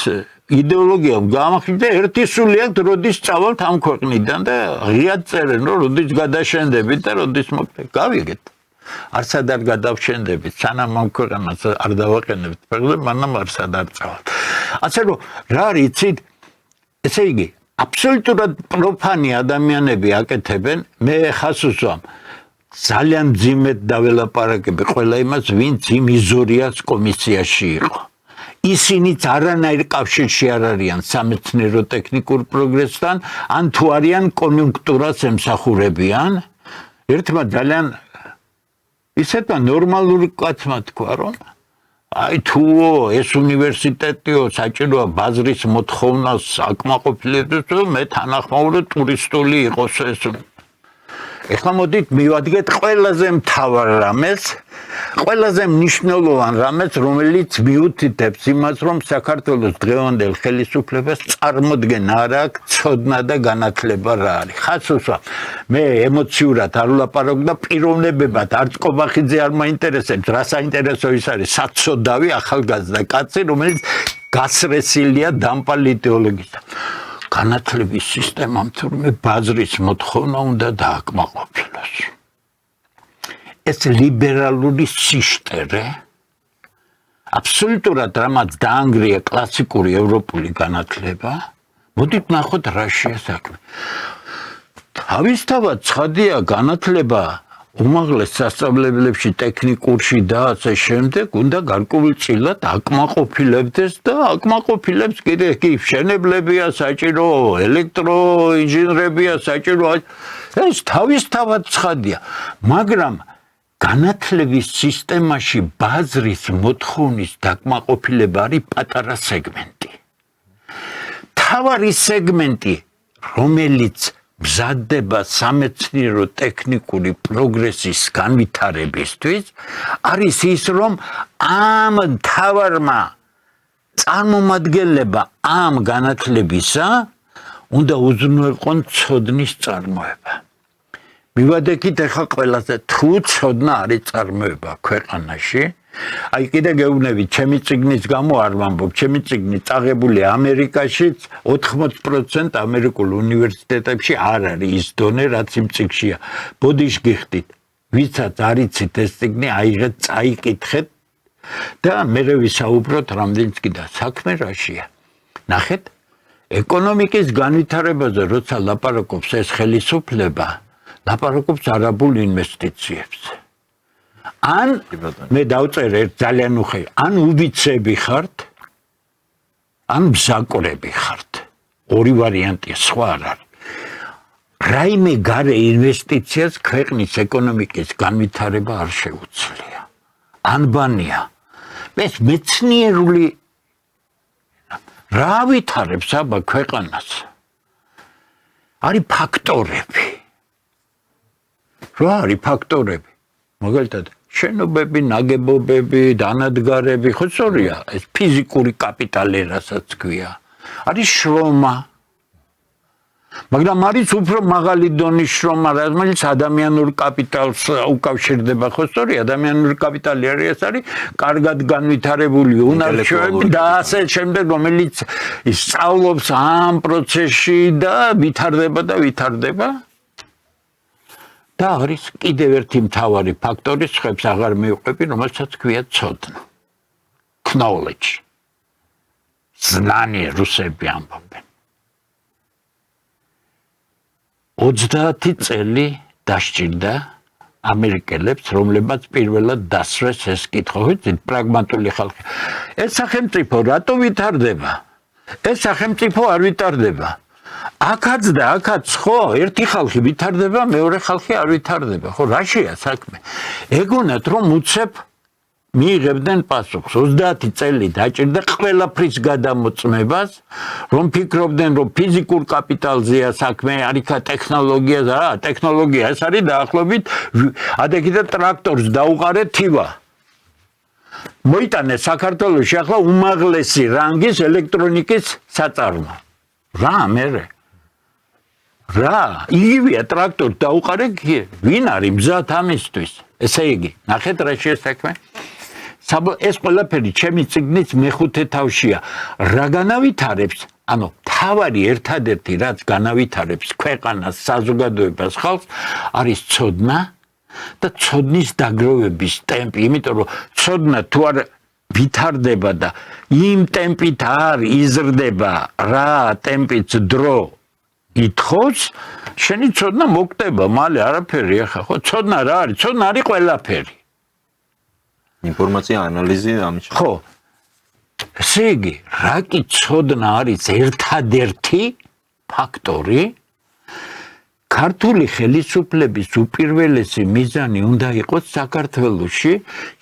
იდეოლოგია გამახვილდა, ერთი სული აქვს, როდის წავალთ ამ ქვეყნიდან და ღიად წერენ, რომ როდის გადაშენდებით და როდის მოკლეთ. გავიგეთ. არსად არ გადავშენდებით, სანამ ამ ქვეყანას არ დავაყენებთ ფეხზე, მანამ არსად არ წავალთ. ასე რომ, რა იცით, ესე იგი, აბსოლუტურად პროფანი ადამიანები აკეთებენ, მე ხას უსვამ, ძალიან ძიმედ დაველაპარაკები ყველა იმას, ვინც იმ იზორიას კომისიაში იყო. ისინიც არანაირ კავშირში არ არიან სამეცნიერო ტექნიკურ პროგრესთან, ან თუ არიან კონიუნქტურას ემსახურებიან, ერთმა ძალიან ისეთმა ნორმალური კაცმა თქვა, რომ აი თუ ეს უნივერსიტეტიო საჭიროა ბაზრის მოთხოვნას აკმაყოფილებს, მე თანახმაურებ ტურისტული იყოს ეს. ეხლა მოდით მივადგეთ ყველაზე მთავარ რამეს, ყველაზე მნიშვნელოვან რამეს, რომელიც მიუთითებს იმას, რომ საქართველოს დღევანდელ ხელისუფლებას წარმოდგენა არ აქვს ცოდნა და განათლება რა არის. ხაც უსვა, მე ემოციურად არ ვლაპარაკ და პიროვნებებად არც კობახიძე არ მაინტერესებს, რა საინტერესო ის არის საცოდავი ახალგაზრდა კაცი, რომელიც გასრესილია დამპალ იდეოლოგიისგან. განათლების სისტემამ თურმე ბაზრის მოთხოვნა უნდა დააკმაყოფილოს. ეს ლიბერალური სიშტერე აბსოლუტურად რამაც დაანგრია კლასიკური ევროპული განათლება, მოდით ნახოთ რაშია საქმე. თავისთავად ცხადია განათლება უმაღლეს სასწავლებლებში, ტექნიკურში და ასე შემდეგ უნდა გარკვეულწილად აკმაყოფილებდეს და აკმაყოფილებს კიდე კი მშენებლებია საჭირო, ელექტროინჟინრებია საჭირო. ეს თავისთავად ცხადია, მაგრამ განათლების სისტემაში ბაზრის მოთხოვნის დაკმაყოფილება არის პატარა სეგმენტი. მთავარი სეგმენტი, რომელიც მზადდება სამეცნიერო ტექნიკური პროგრესის განვითარებისთვის, არის ის, რომ ამ მთავარმა წარმომადგენლებმა ამ განათლებისა უნდა უზრუნველყონ ცოდნის წარმოება. მივადექით ახლა ყველაზე თუ ცოდნა არის წარმოება ქვეყანაში, აი კიდე გეუბნებით, ჩემი წიგნის გამო არ ვამბობ, ჩემი წიგნი წაღებულია ამერიკაშიც, 80% ამერიკულ უნივერსიტეტებში არ არის ის დონე, რაც იმ წიგნშია. ბოდიშ გიხდით, ვისაც არ იცით ეს წიგნი, აიღეთ, წაიკითხეთ და მერე ვისაუბროთ რამდენიც კიდე საქმე რაშია. ნახეთ, ეკონომიკის განვითარებაზე როცა ლაპარაკობს ეს ხელისუფლება, ლაპარაკობს არაბულ ინვესტიციებს. ან მე დავწერე ძალიან უხეი, ან უბიცები ხართ, ან მზაკვრები ხართ. ორი ვარიანტია, სხვა არ არის. რაიმე გარე ინვესტიციას ქვეყნის ეკონომიკის განვითარება არ შეუძლია. ანბანია. ეს მეცნიერული რა ვითარებს აბა ქვეყანას? არის ფაქტორები. რა არის ფაქტორები? მაგალითად, შენობები, ნაგებობები, დანადგარები, ხო სწორია, ეს ფიზიკური კაპიტალი რასაც ქვია. არის შრომა. მაგრამ არის უფრო მაღალი დონის შრომა, რომელიც ადამიანურ კაპიტალს უკავშირდება, ხო სწორია, ადამიანური კაპიტალი არის კარგად განვითარებული უნარჩვები და ასე შემდეგ, რომელიც სწავლობს ამ პროცესში და ვითარდება. და არის კიდევ ერთი მთავარი ფაქტორი, სხვებს აღარ მივყვები, რომელსაც ქვია ცოდნა. knowledge. знание რუსები ამბობენ. 30 წელი დასჭირდა ამერიკელებს, რომლებმაც პირველად დასწრეს ეს კითხვა, ვიცით, პრაგმატული ხალხი. ეს სახელმწიფო რატო ვითარდება? ეს სახელმწიფო არ ვითარდება. აქაც და აქაც ხო, ერთი ხალხი ვითარდება, მეორე ხალხი არ ვითარდება. ხო, რაშია საქმე? ეგონათ რომ უცებ მიიღებდნენ პასუხს. 30 წელი დაჭირდა ყველაფრის გადამოწმებას, რომ ფიქრობდნენ, რომ ფიზიკურ კაპიტალზეა საქმე, არიქა ტექნოლოგია, ტექნოლოგია ეს არის დაახლოებით, ადექიდა ტრაქტორს დაუყარეთ თივა. მოიტანეს საქართველოში ახლა უმაღლესი რანგის ელექტრონიკის საწარმო. რა მერე? რა, იგივეა ტრაქტორს დაუყარე, ვინ არის მზად ამისთვის? ესე იგი, ნახეთ რა შეესაქმე. ეს ყველაფერი ჩემი წიგნის მეხუთე თავშია. რა განავითარებს? ანუ თავარი ერთადერთი რაც განავითარებს ქვეყანას, საზოგადოებას, ხალხს არის ცოდნა და ცოდნის დაგროვების ტემპი, იმიტომ რომ ცოდნა თუ არ ვითარდება და იმ ტემპით არ იზრდება, რა ტემპით დრო ითხოვს, შენი ცოდნა მოკვდება, მალე არაფერი ახლა, ხო, ცოდნა რა არის? ცოდნა არის ყველაფერი. ინფორმაცია ანალიზი ამის. ხო. ესე იგი, რა კი ცოდნა არის ერთადერთი ფაქტორი ქართული ხელისუფლების უპირველესი მიზანი უნდა იყოს საქართველოში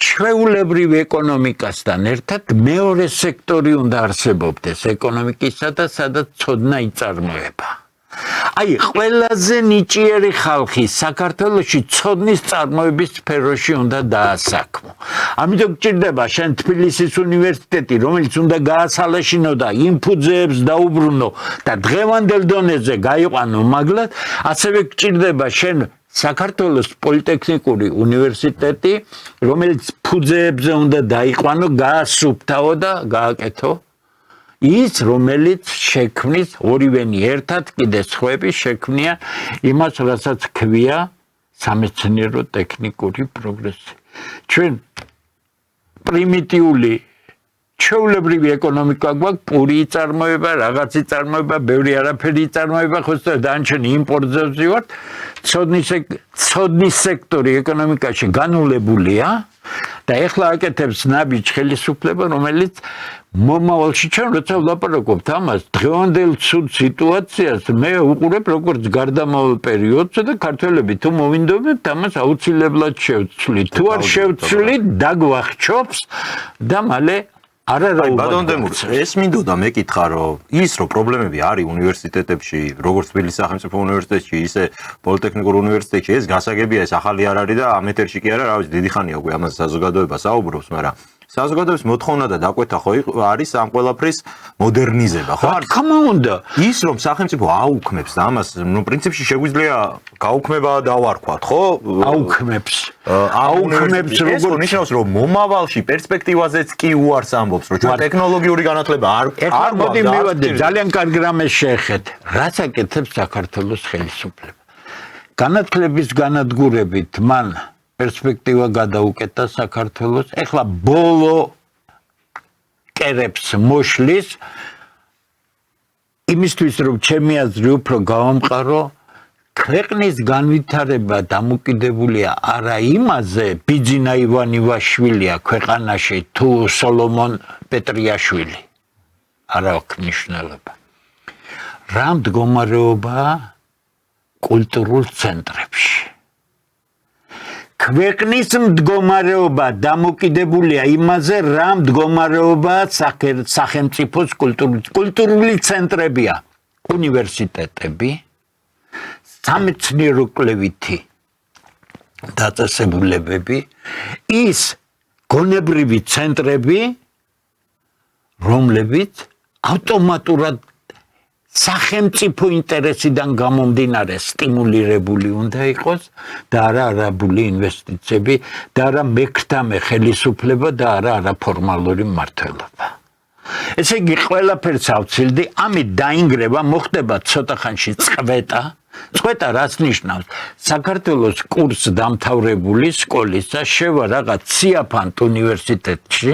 ჩვეულებრივ ეკონომიკასთან ერთად მეორე სექტორი უნდა არსებობდეს ეკონომიკისა და სადაც ცოდნა იწარმოება. Აი, ყველაზე ნიჭიერი ხალხი საქართველოში ცოდნის წარმოების სფეროში უნდა დაასაქმო. ამიტომ გჭირდება შენ თბილისის უნივერსიტეტი, რომელიც უნდა გაასალაშინო და იმ ფუძეებს დაუბრუნო და დღევანდელ დონეზე გაიყვანო მაგლად, ასევე გჭირდება შენ საქართველოს პოლიტექნიკური უნივერსიტეტი, რომელიც ფუძეებზე უნდა დაიყვანო, გაასუფთავო და გააკეთო ის რომელიც შექმნის ორივენი ერთად კიდე სხვები შექმნიან იმას რასაც ქვია სამეცნიერო ტექნიკური პროგრესი. ჩვენ პრიმიტიული ჩვეულებრივი ეკონომიკა გვაქვს, პური იწარმოება, რაღაცი იწარმოება, ბევრი არაფერი იწარმოება, ხო დანარჩენი იმპორტზე ვზივართ. ცოდნის სექტორი ეკონომიკაში განულებულია და ეხლა აკეთებს ნაბიჯ ხელისუფლება, რომელიც მომავალში ჩვენ როცა ვლაპარაკობთ ამას, დღევანდელ ცუდ სიტუაციას მე უყურებ როგორც გარდამავალ პერიოდს და ქართველები თუ მოვინდობთ ამას აუცილებლად შევცვლით. თუ არ შევცვლით, დაგვახჩობს და მალე ბატონ დემური, ეს მინდოდა მეკითხა, რომ ის რომ პრობლემები არის უნივერსიტეტებში, როგორც თბილისის სახელმწიფო უნივერსიტეტში, ისე პოლიტექნიკურ უნივერსიტეტში, ეს გასაგებია, ეს ახალი არ არის და ამ ეთერში კი არა, რა ვიცი, დიდი ხანია უკვე ამაზე საზოგადოება საუბრობს, მაგრამ საზოგადოების მოთხოვნა და დაკვეთა ხო არის ამ ყველაფრის მოდერნიზება, ხო? რა თქმა უნდა, ის რომ სახელმწიფო აუქმებს და ამას, ნუ პრინციპში შეგვიძლია გაუქმება დავარქვათ, ხო? აუქმებს ეს ნიშნავს, რომ მომავალში პერსპექტივაზეც კი უარს ამბობს, რომ ჩვენ ტექნოლოგიური განათლება არ მოდი მივიდე, ძალიან კარგი რამეს შეეხეთ. რაც აკეთებს საქართველოს ხელისუფლება. განათლების განადგურებით მან პერსპექტივა გადაუკეთა საქართველოს. ეხლა ბოლო კერებს მოშლის იმისთვის რომ ჩემი აზრი უფრო გავამყარო, ქვეყნის განვითარება დამოკიდებულია არა იმაზე, ბიძინა ივანივაშვილია ქვეყანაში თუ სოლომონ პეტრიაშვილი. არა აქვს მნიშვნელობა. რა მდგომარეობაა კულტურულ ცენტრებში. ქვეყნის მდგომარეობა დამოკიდებულია იმაზე, რა მდგომარეობაა სახელმწიფოს კულტურული ცენტრებია, უნივერსიტეტები, სამეცნიერო კვლევითი დაწესებულებები, ის გონებრივი ცენტრები, რომლებიც ავტომატურად სახელმწიფო ინტერესიდან გამომდინარე სტიმულირებული უნდა იყოს და არა არაბული ინვესტიციები და არა მექრთამე ხელისუფლება და არა არაფორმალური მმართველობა. ესე იგი ყველაფერს ავცილდი, ამით დაინგრევა მოხდება ცოტა ხანში წყვეტა რაც ნიშნავს საქართველოს კურს დამთავრებული სკოლისა შევა რაღაც სიაფანტ უნივერსიტეტში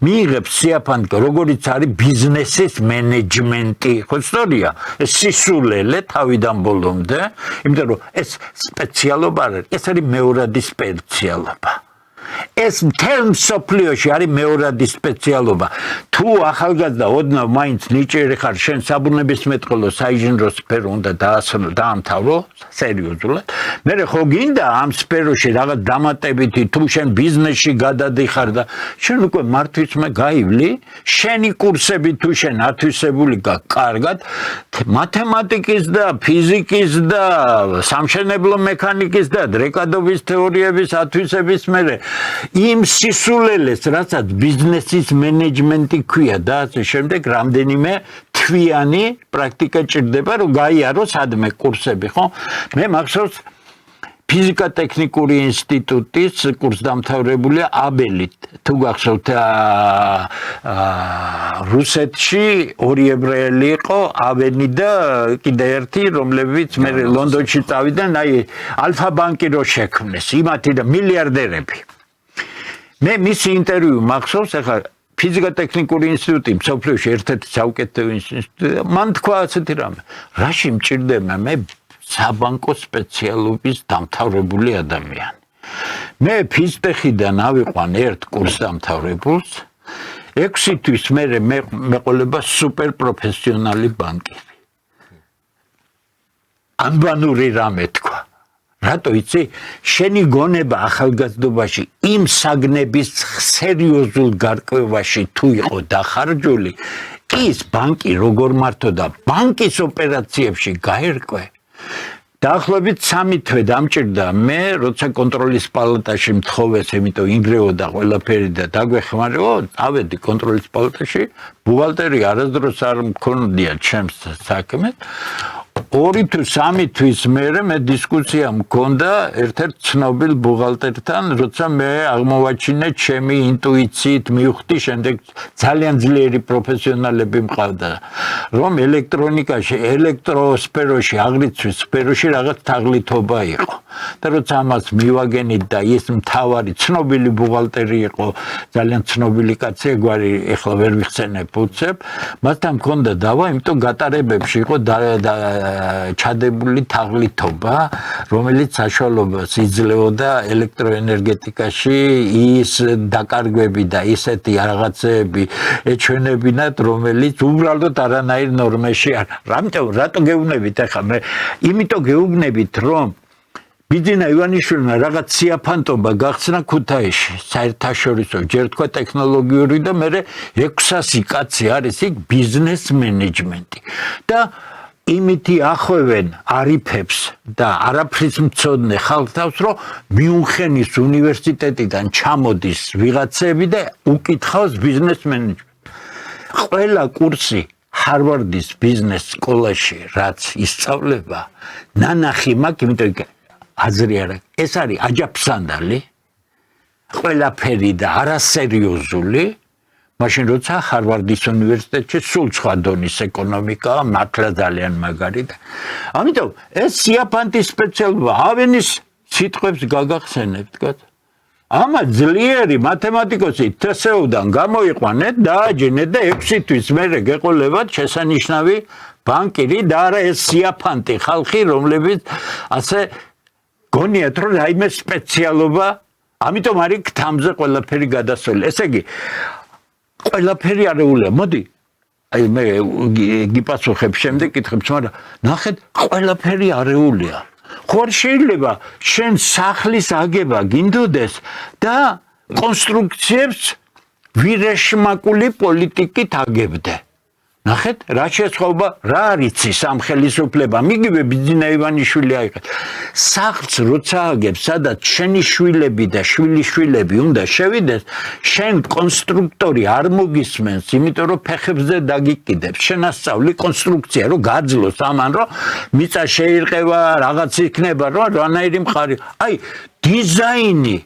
მიიღებს სიაფანტ როგორიც არის ბიზნესის მენეჯმენტი ხო სწორია ეს სისულელე თავიდან ბოლომდე იმიტომ რომ ეს სპეციალობა ეს არის მეორადი სპეციალობა ეს მთელ მსოფლიოში არის მეორადი სპეციალობა თუ ახალგაზრდა ოდნავ მაინც ნიჭიერი ხარ შენ საბუნებისმეტყველო საინჟინრო სფერო უნდა დაამთავრო სერიოზულად მე ხო გინდა ამ სფეროში რაღაც დამატებითი თუ შენ ბიზნესში გადადიხარ და შენ უკვე მართვისმე გაივლი შენი კურსები თუ შენ ათვისებული კარგად მათემატიკის და ფიზიკის და სამშენებლო მექანიკის და დრეკადობის თეორიების ათვისების მერე იმ სისულელეს, რასაც ბიზნესის მენეჯმენტი ქვია და ასე შემდეგ, რამდენიმე თვიანი პრაქტიკა ჭირდება, რომ გაიარო სადმე კურსები, ხო? მე მახსოვს ფიზიკა-ტექნიკური ინსტიტუტის კურსდამთავრებულია აბელით. თუ გახსოვთ რუსეთში ორი ებრაელი იყო, ავენი და კიდე ერთი, რომლებიც მე ლონდონში წავიდნენ, აი ალფა ბანკი რო შექმნეს, იმათი და მილიარდერები. მე მისი ინტერვიუ მახსოვს, ახლა ფიზიკა-ტექნიკური ინსტიტუტი მსოფლიოში ერთ-ერთი საუკეთესო ინსტიტუტია, მან თქვა ასეთი რამე, რაში მჭირდება მე საბანკო სპეციალობის დამთავრებული ადამიანი. მე ფიზტეხიდან ავიყვან ერთ კურსდამთავრებულს, 6 თვის მერე მეყოლება სუპერ პროფესიონალი ბანკირი. ანბანური რამე თქვა. რატო იცი? შენი გონება ახალგაზრდობაში იმ საგნების სერიოზულ გარკვევაში თუ იყო დახარჯული, ის ბანკი როგორ მართოდა ბანკის ოპერაციებში გაერკვე. დაახლოებით 3 თვე დამჭირდა მე, როცა კონტროლის პალატაში მთხოვეს, იმიტომ ინგრეოდა ყველაფერი და დაგვეხმარეო, ავედი კონტროლის პალატაში, ბუღალტერი არასდროს არ მქონდია ჩემს საქმეს. 2 თუ 3 თვის მერე მე დისკუსია მქონდა ერთ-ერთ ცნობილ ბუღალტერთან, როცა მე აღმოვაჩინე ჩემი ინტუიციით მივხვდი, შემდეგ ძალიან ძლიერი პროფესიონალები მყავდა, რომ ელექტრონიკაში, ელექტროსფეროში, აღრიცხვის სფეროში რაღაც თაღლითობა იყო. და როცა ამას მივაგენით და ის მთავარი ცნობილი ბუღალტერი იყო, ძალიან ცნობილი კაცი, გვარი ეხლა ვერ ვიხსენებ უცებ, მასთან მქონდა დავა, იმიტომ გატარებებში იყო ჩადებული თაღლითობა, რომელიც საშუალებას იძლეოდა ელექტროენერგეტიკაში ის დაკარგვები და ისეთი რაღაცეები ეჩვენებინათ, რომელიც უბრალოდ არანაირ ნორმაში არ. რატო გეუბნებით ახლა მე? იმიტომ გეუბნებით, რომ ბიძინა ივანიშვილმა რაღაც სიაფანტობა გახსნა ქუთაისში, საერთაშორისო, ჯერ თქვა ტექნოლოგიური და მე 600 კაცი არის იქ ბიზნეს მენეჯმენტი. და იმითი ახვევენ არიფებს და არაფრის მცოდნე ხალხს თავს, რომ მიუნხენის უნივერსიტეტიდან ჩამოდის ვიღაცები და უკითხავს ბიზნეს მენეჯმენტს. ყველა კურსი ჰარვარდის ბიზნეს სკოლაში, რაც ისწავლება, ნანახი მაქვს, იმიტომ აზრი არა. ეს არის აჯაფსანდალი, ყველაფერი და არასერიოზული. მაშინ როცა ჰარვარდის უნივერსიტეტში სულ სხვა დონის ეკონომიკაა, მართლა ძალიან მაგარი და ამიტომ ეს სიაფანტის სპეციალობა ავენის სიტყვებს გაგახსენებთ, კაც. ამა ძლიერი მათემატიკოსი TSU-დან გამოიყვანეთ, დააჯინეთ და 6 თვის მერე გეყოლებათ შესანიშნავი ბანკირი და არა ეს სიაფანტი ხალხი, რომლებიც ასე გონიათ, რომ რაიმე სპეციალობა, ამიტომ არის გთამზე ყველაფერი გადასული. ესე იგი ყველაფერი არეულია. მოდი, აი მე გიპასუხებ შემდეგ კითხებს, მაგრამ ნახეთ, ყველაფერი არეულია. ხო არ შეიძლება შენ სახლის აგება გინდოდეს და კონსტრუქციებს ვირეშმაკული პოლიტიკით აგებდე. ნახეთ, რა შეცხოვა, რა არიცი სამხელისუფლება, მიგივე ბიძინა ივანიშვილი აიღეთ. სახლს როცა აგებს, სადაც შენი შვილები და შვილიშვილები უნდა შევიდეს, შენ კონსტრუქტორი არ მოგისმენს, იმიტომ რომ ფეხებზე დაგიკიდებს. შენასწავლი კონსტრუქცია, რომ გაძლოს ამან, რომ მიწა შეირყევა, რაღაც იქნება, რომ რანაირი მყარი. აი, დიზაინი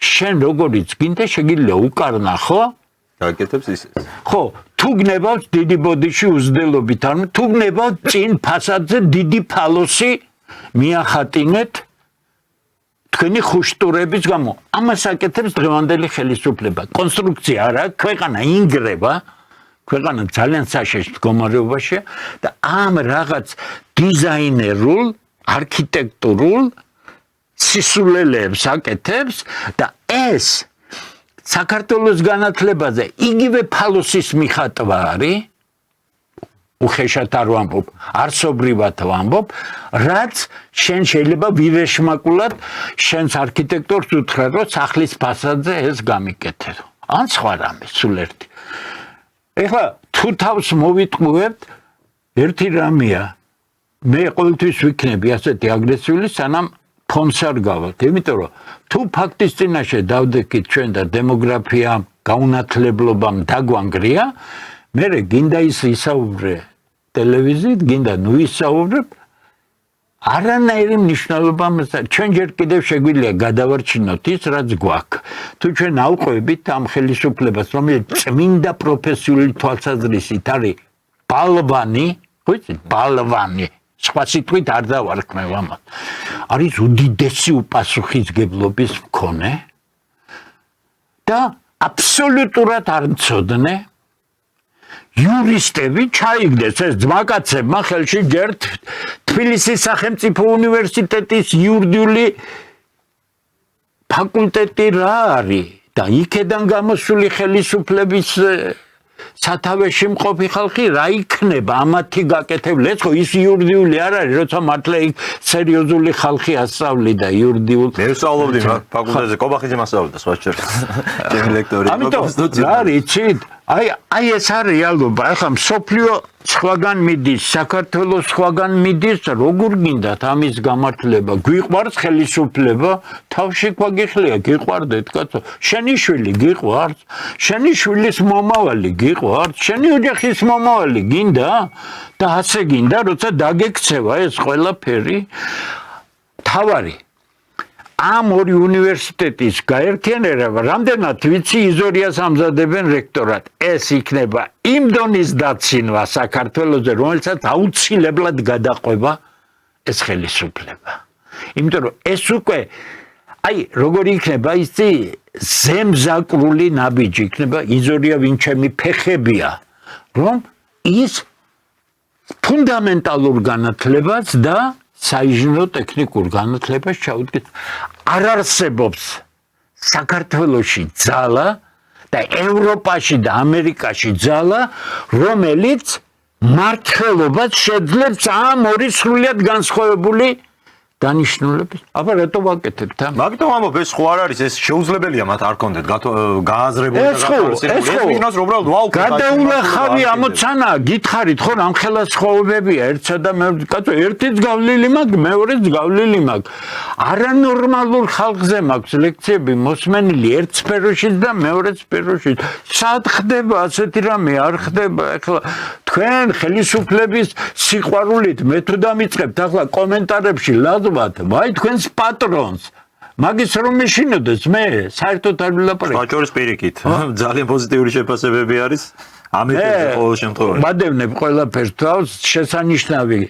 შენ როგორიც გინდა შეგიძლია უკარნა, ხო? გაკეთებს ის. ხო, თუ გნებავთ დიდი ბოდიში უზრდელობით, ანუ თუ გნებავთ წინ ფასადზე დიდი ფალოსი მიახატინეთ თქვენი ხუშტურების გამო. ამას აკეთებს დღევანდელი ხელისუფლება. კონსტრუქცია არა, ქვეყანა ინგრევა, ქვეყანა ძალიან საშეშ მდგომარეობაშია და ამ რაღაც დიზაინერულ, არქიტექტურულ სისულელეებს აკეთებს და ეს საქართველოს განათლებაზე იგივე ფალოსის მიხატვა არის, უხეშად არ ვამბობ, არსობრივად ვამბობ, რაც შენ შეიძლება ვირეშმაკულად შენს არქიტექტორს უთხრა, რომ სახლის ფასადზე ეს გამიკეთე. ან სხვა რამე, სულ ერთი. ეხლა თუ თავს მოვიტყუებთ, ერთი რამეა, მე ყოველთვის ვიქნები ასეთი აგრესიული, სანამ ფონს არ გავალთ, იმიტომ რომ თუ ფაქტის წინაშე დავდექით ჩვენ და დემოგრაფიამ, გაუნათლებლობამ დაგვანგრია, მე გინდა ის ისაუბრე ტელევიზიით, გინდა ნუ ისაუბრებ, არანაირი მნიშვნელობა ამას ჩვენ ჯერ კიდევ შეგვიძლია გადავარჩინოთ ის, რაც გვაქვს. თუ ჩვენ ავყვებით ამ ხელისუფლებას, რომელიც წმინდა პროფესიული თვალსაზრისით არის ბალვანი, ხო იცით, ბალვანი, სხვა სიტყვით არ დავარქმევ ამას. არის უდიდესი უპასუხისმგებლობის მქონე და აბსოლუტურად არ მცოდნე იურისტები ჩაიგდეს ეს ძმაკაცებმა ხელში ჯერ თბილისის სახელმწიფო უნივერსიტეტის იურიდიული ფაკულტეტი რა არის და იქედან გამოსული ხელისუფლების სათავეში მყოფი ხალხი რა იქნება ამათი გაკეთებული? ეს ხო ის იურიდიული არ არის, როცა მართლა იქ სერიოზული ხალხი ასწავლიდა იურიდიულ. მე ვსწავლობდი ფაკულტეტზე, კობახიძე მასწავლობდა სხვა შორის. ჩემი ლექტორი რა რიცით? აი ეს არის რეალობა. ახლა მსოფლიო სხვაგან მიდის, საქართველოს სხვაგან მიდის, როგორ გინდათ ამის გამართლება? გვიყვარს ხელისუფლება? თავში გვაგიხლია, გიყვარდეთ, კაცო. შენი შვილი გიყვარს? შენი შვილის მომავალი გიყვარს? შენი ოჯახის მომავალი გინდა? და ასე გინდა, როცა დაგექცევა ეს ყველაფერი? თავარი ამ ორი უნივერსიტეტის გაერთიანება, რამდენად ვიცი, იზორიას ამზადებენ რექტორად. ეს იქნება იმ დონის დაცინვა საქართველოზე, რომელსაც აუცილებლად გადაყვება ეს ხელისუფლება. იმიტომ რომ ეს უკვე როგორი იქნება ისი ზემზაკრული ნაბიჯი იქნება, იზორია ვინ ჩემი ფეხებია, რომ ის ფუნდამენტალურ განათლებას და საინჟინრო ტექნიკურ განათლებას ჩაუდგეთ. არ არსებობს საქართველოში ძალა და ევროპაში და ამერიკაში ძალა, რომელიც მართლობას შეძლებს ამ ორი სრულიად განსხვავებული დანიშნულების. აბა რატო ვაკეთებთ ამ? მაგიტომ ამბობ, ეს ხო არ არის, ეს შეუძლებელია მათ არ კონდეთ გააზრებული და გახარისებული. ეს ვინას უბრალოდ ვაუქებ. გადაულახავი ამოცანა, გითხარით ხო რამ ხელასხოვებებია ერთსა და მეორე, კაცო, ერთიც გავლილი მაქვს, მეორეც გავლილი მაქვს. არანორმალურ ხალხზე მაქვს ლექციები მოსმენილი ერთ სფეროშიც და მეორე სფეროშიც. სად ხდება ასეთი რამე? არ ხდება. ეხლა თქვენ ხელისუფლების სიყვარულით მე თუ დამიწყებთ ახლა კომენტარებში ვაი თქვენს პატრონს მაგის რომ მეშინოდეს მე საერთოდ არ ვილაპარაკე. ბაჭორის პირიქით ძალიან პოზიტიური შეფასებები არის ამეთერზე ყოველ შემთხვევაში. მადევნებ ყველაფერს თავს შესანიშნავი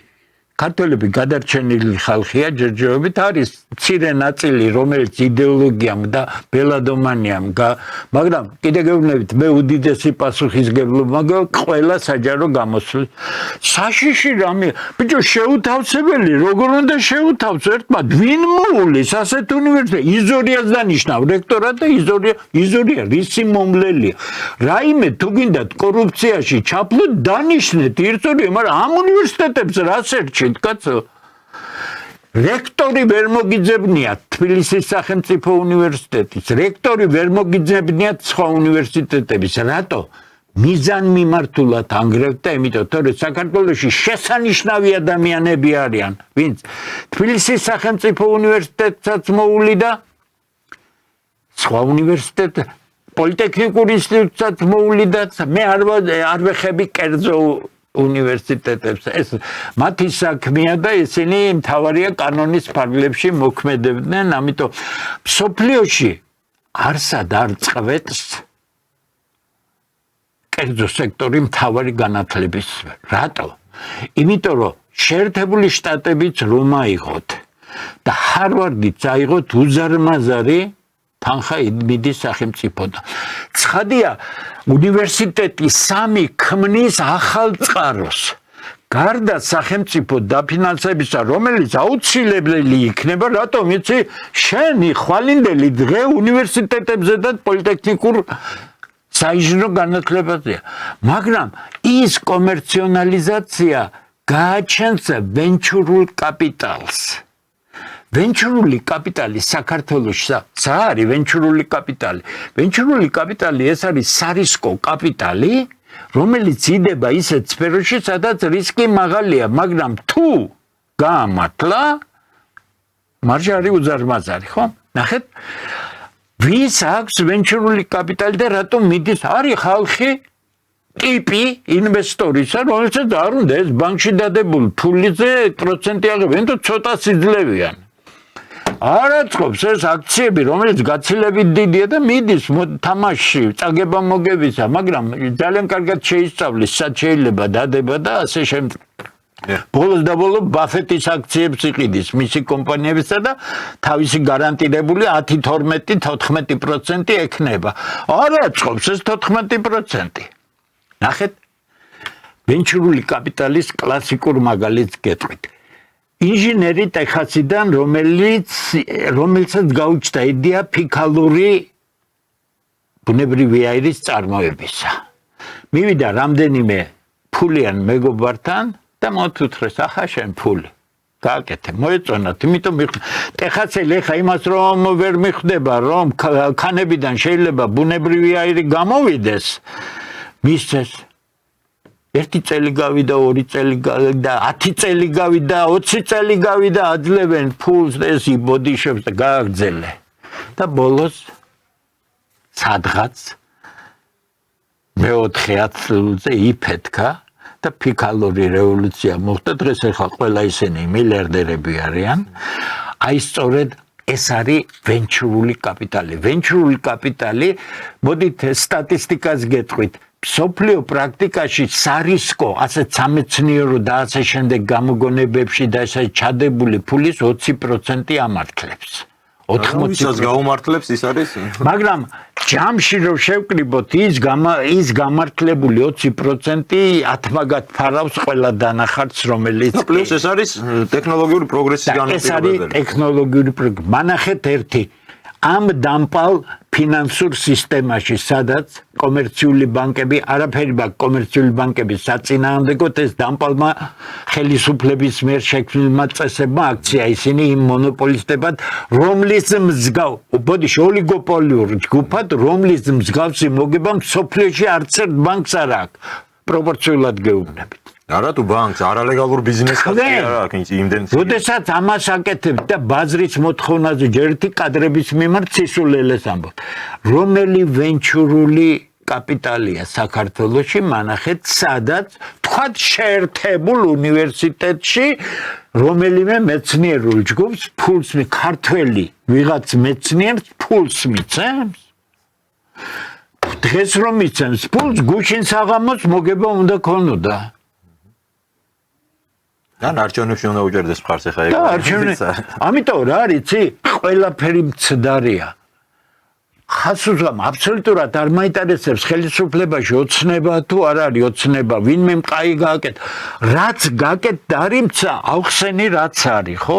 ქართველები გადარჩენილი ხალხია ჯერჯერობით არის მცირე ნაწილი რომელიც იდეოლოგიამ და ბელადომანიამ მაგრამ კიდე გეუბნებით მე უდიდესი პასუხისგებლობა ყველა საჯარო გამოსვლის საშიში რამე ბიჭო შეუთავსებელი როგორ უნდა შეუთავსო ერთმანეთ ვინ მოულის ასეთ უნივერსიტეტს იზორიას დანიშნავ რექტორად და იზორია რისი მომლელია რაიმე თუ გინდათ კორუფციაში ჩაფლოთ დანიშნეთ იზორია მაგრამ ამ უნივერსიტეტებს რას ერჩით კაცო რექტორი ვერ მოგიძებნიათ თბილისის სახელმწიფო უნივერსიტეტის რექტორი ვერ მოგიძებნიათ სხვა უნივერსიტეტების რატო მიზანმიმართულად ანგრევთ და იმიტომ რომ საქართველოში შესანიშნავი ადამიანები არიან ვინც თბილისის სახელმწიფო უნივერსიტეტსაც მოული და სხვა უნივერსიტეტ პოლიტექნიკურ ინსტიტუტსაც მოული და მე არ ვეხები კერძო უნივერსიტეტებს ეს მათი საქმეა და ისინი მთავარია კანონის ფარგლებში მოქმედებდნენ ამიტომ სოფლიოში არსად არ წყვეტს კერძო სექტორი მთავარი განათლების რატო იმიტომ რომ შეერთებული შტატებიც რომ აიღოთ და ჰარვარდიც აიღოთ უზარმაზარი თანხა მიდის სახელმწიფოდან. ცხადია, უნივერსიტეტი სამი ქმნის ახალ წყაროს. გარდა სახელმწიფო დაფინანსებისა, რომელიც აუცილებელი იქნება, რატომ იცი, შენი ხვალინდელი დღე უნივერსიტეტებზე და პოლიტექნიკურ საინჟინრო განათლებაზეა. მაგრამ ის კომერციონალიზაცია გააჩენს ვენჩურულ კაპიტალს. ვენჩურული კაპიტალი საქართველოში რა არის ვენჩურული კაპიტალი? ვენჩურული კაპიტალი ეს არის სარისკო კაპიტალი, რომელიც იდება ისეთ სფეროში, სადაც რისკი მაღალია, მაგრამ თუ გაამართლა, მარჟა არის უზარმაზარი, ხო? ნახეთ, ვის აქვს ვენჩურული კაპიტალი და რატომ მიდის? არის ხალხი ტიპი ინვესტორისა, რომელსაც არ უნდა ეს ბანკში დადებულ ფულიზე პროცენტი აღებენ და ცოტა სიძლევიან. არაცხობს ეს აქციები, რომელიც გაცილებით დიდია და მიდის თამაში, წაგება მოგებისა, მაგრამ ძალიან კარგად შეისწავლის, სად შეიძლება დადება და ასე შემდეგ. ბოლოს და ბოლოს ბაფეტის აქციებს იყიდის მისი კომპანიებისა და თავისი გარანტირებული 10-12-14% ექნება. არაცხობს ეს 14%. ნახეთ, ვენჩურული კაპიტალის კლასიკურ მაგალითს გეტყვით. ინჟინერი ტეხასიდან, რომელსაც გაუჩნდა იდეა ფიქალური ბუნებრივი აირის წარმოებისა. მივიდა რამდენიმე ფულიან მეგობართან და მოთუთრეს ახლა შენ ფული გააკეთე მოეწონათ იმიტომ ტეხასელი ხა იმას რომ ვერ მიხვდება რომ ქანებიდან შეიძლება ბუნებრივი აირი გამოვიდეს მისცეს ერთი წელი გავიდა 2 წელი გავიდა 10 წელი გავიდა 20 წელი გავიდა აძლევენ ფულს ეს იბოდიშებს და გააგრძელე და ბოლოს სადღაც მეოთხე ათწლეულზე იფეთქა და ფიქალური რევოლუცია მოხდა დღეს ახლა ყველა ისინი მილიარდერები არიან აი სწორედ ეს არის ვენჩურული კაპიტალი მოდით სტატისტიკას გეტყვით სოფლიო პრაქტიკაში სარისკო ასეთ სამეცნიერო და ასე შემდეგ გამოგონებებში და ესე ჩადებული ფულის 20% ამართლებს 80%-ს გაუმართლებს ის არის მაგრამ ჯამში რომ შევკრიბოთ ის გამართლებული 20% ათმაგად ფარავს ყველა დანახარც რომელიც პლუს ეს არის ტექნოლოგიური პროგრესის განაპირობებელი ეს არის ტექნოლოგიური პროგრესი მანახეთ ერთი ამ დამპალ ფინანსურ სისტემაში სადაც კომერციული ბანკები არაფერი კომერციული ბანკების საწინააღმდეგოდ ეს დამპალმა ხელისუფლების მიერ შექმნილმა წესებმა აქცია ისინი იმ მონოპოლისტებად რომლის მსგავ ბოდიში ოლიგოპოლიურ ჯგუფად რომლის მსგავსი მოგება მსოფლიოში არც ერთ ბანკს არ აქვს პროპორციულად გეუბნებით არა თუ ბანკს არალეგალურ ბიზნესს არა აქვს იმდენ როდესაც ამას აკეთებთ და ბაზრის მოთხოვნაზე ჯერტი კადრების მიმართ სისულელეს ამბობ რომელი ვენჩურული კაპიტალია საქართველოში მანახეთ სადაც თქვათ შეერთებულ უნივერსიტეტში რომელიმე მეცნიერულ ჯგუფს ფულს ქართველი ვიღაც მეცნიერს ფულს მიცემს დღეს რომ მიცემს ფულს გუშინ საღამოს მოგება უნდა ქონოდა და არჩევნებში უნდა უჭერდეს მხარს ახლა ეგ ამიტომ რა არის იცი ყველაფერი მცდარია ხასუზამ აბსოლუტურად არ მაინტერესებს ხელისუფლებაში ოცნება თუ არ არის ოცნება ვინმე მყაი გააკეთ რაც გაკეთ დარიმცა ავხსენი რაც არის ხო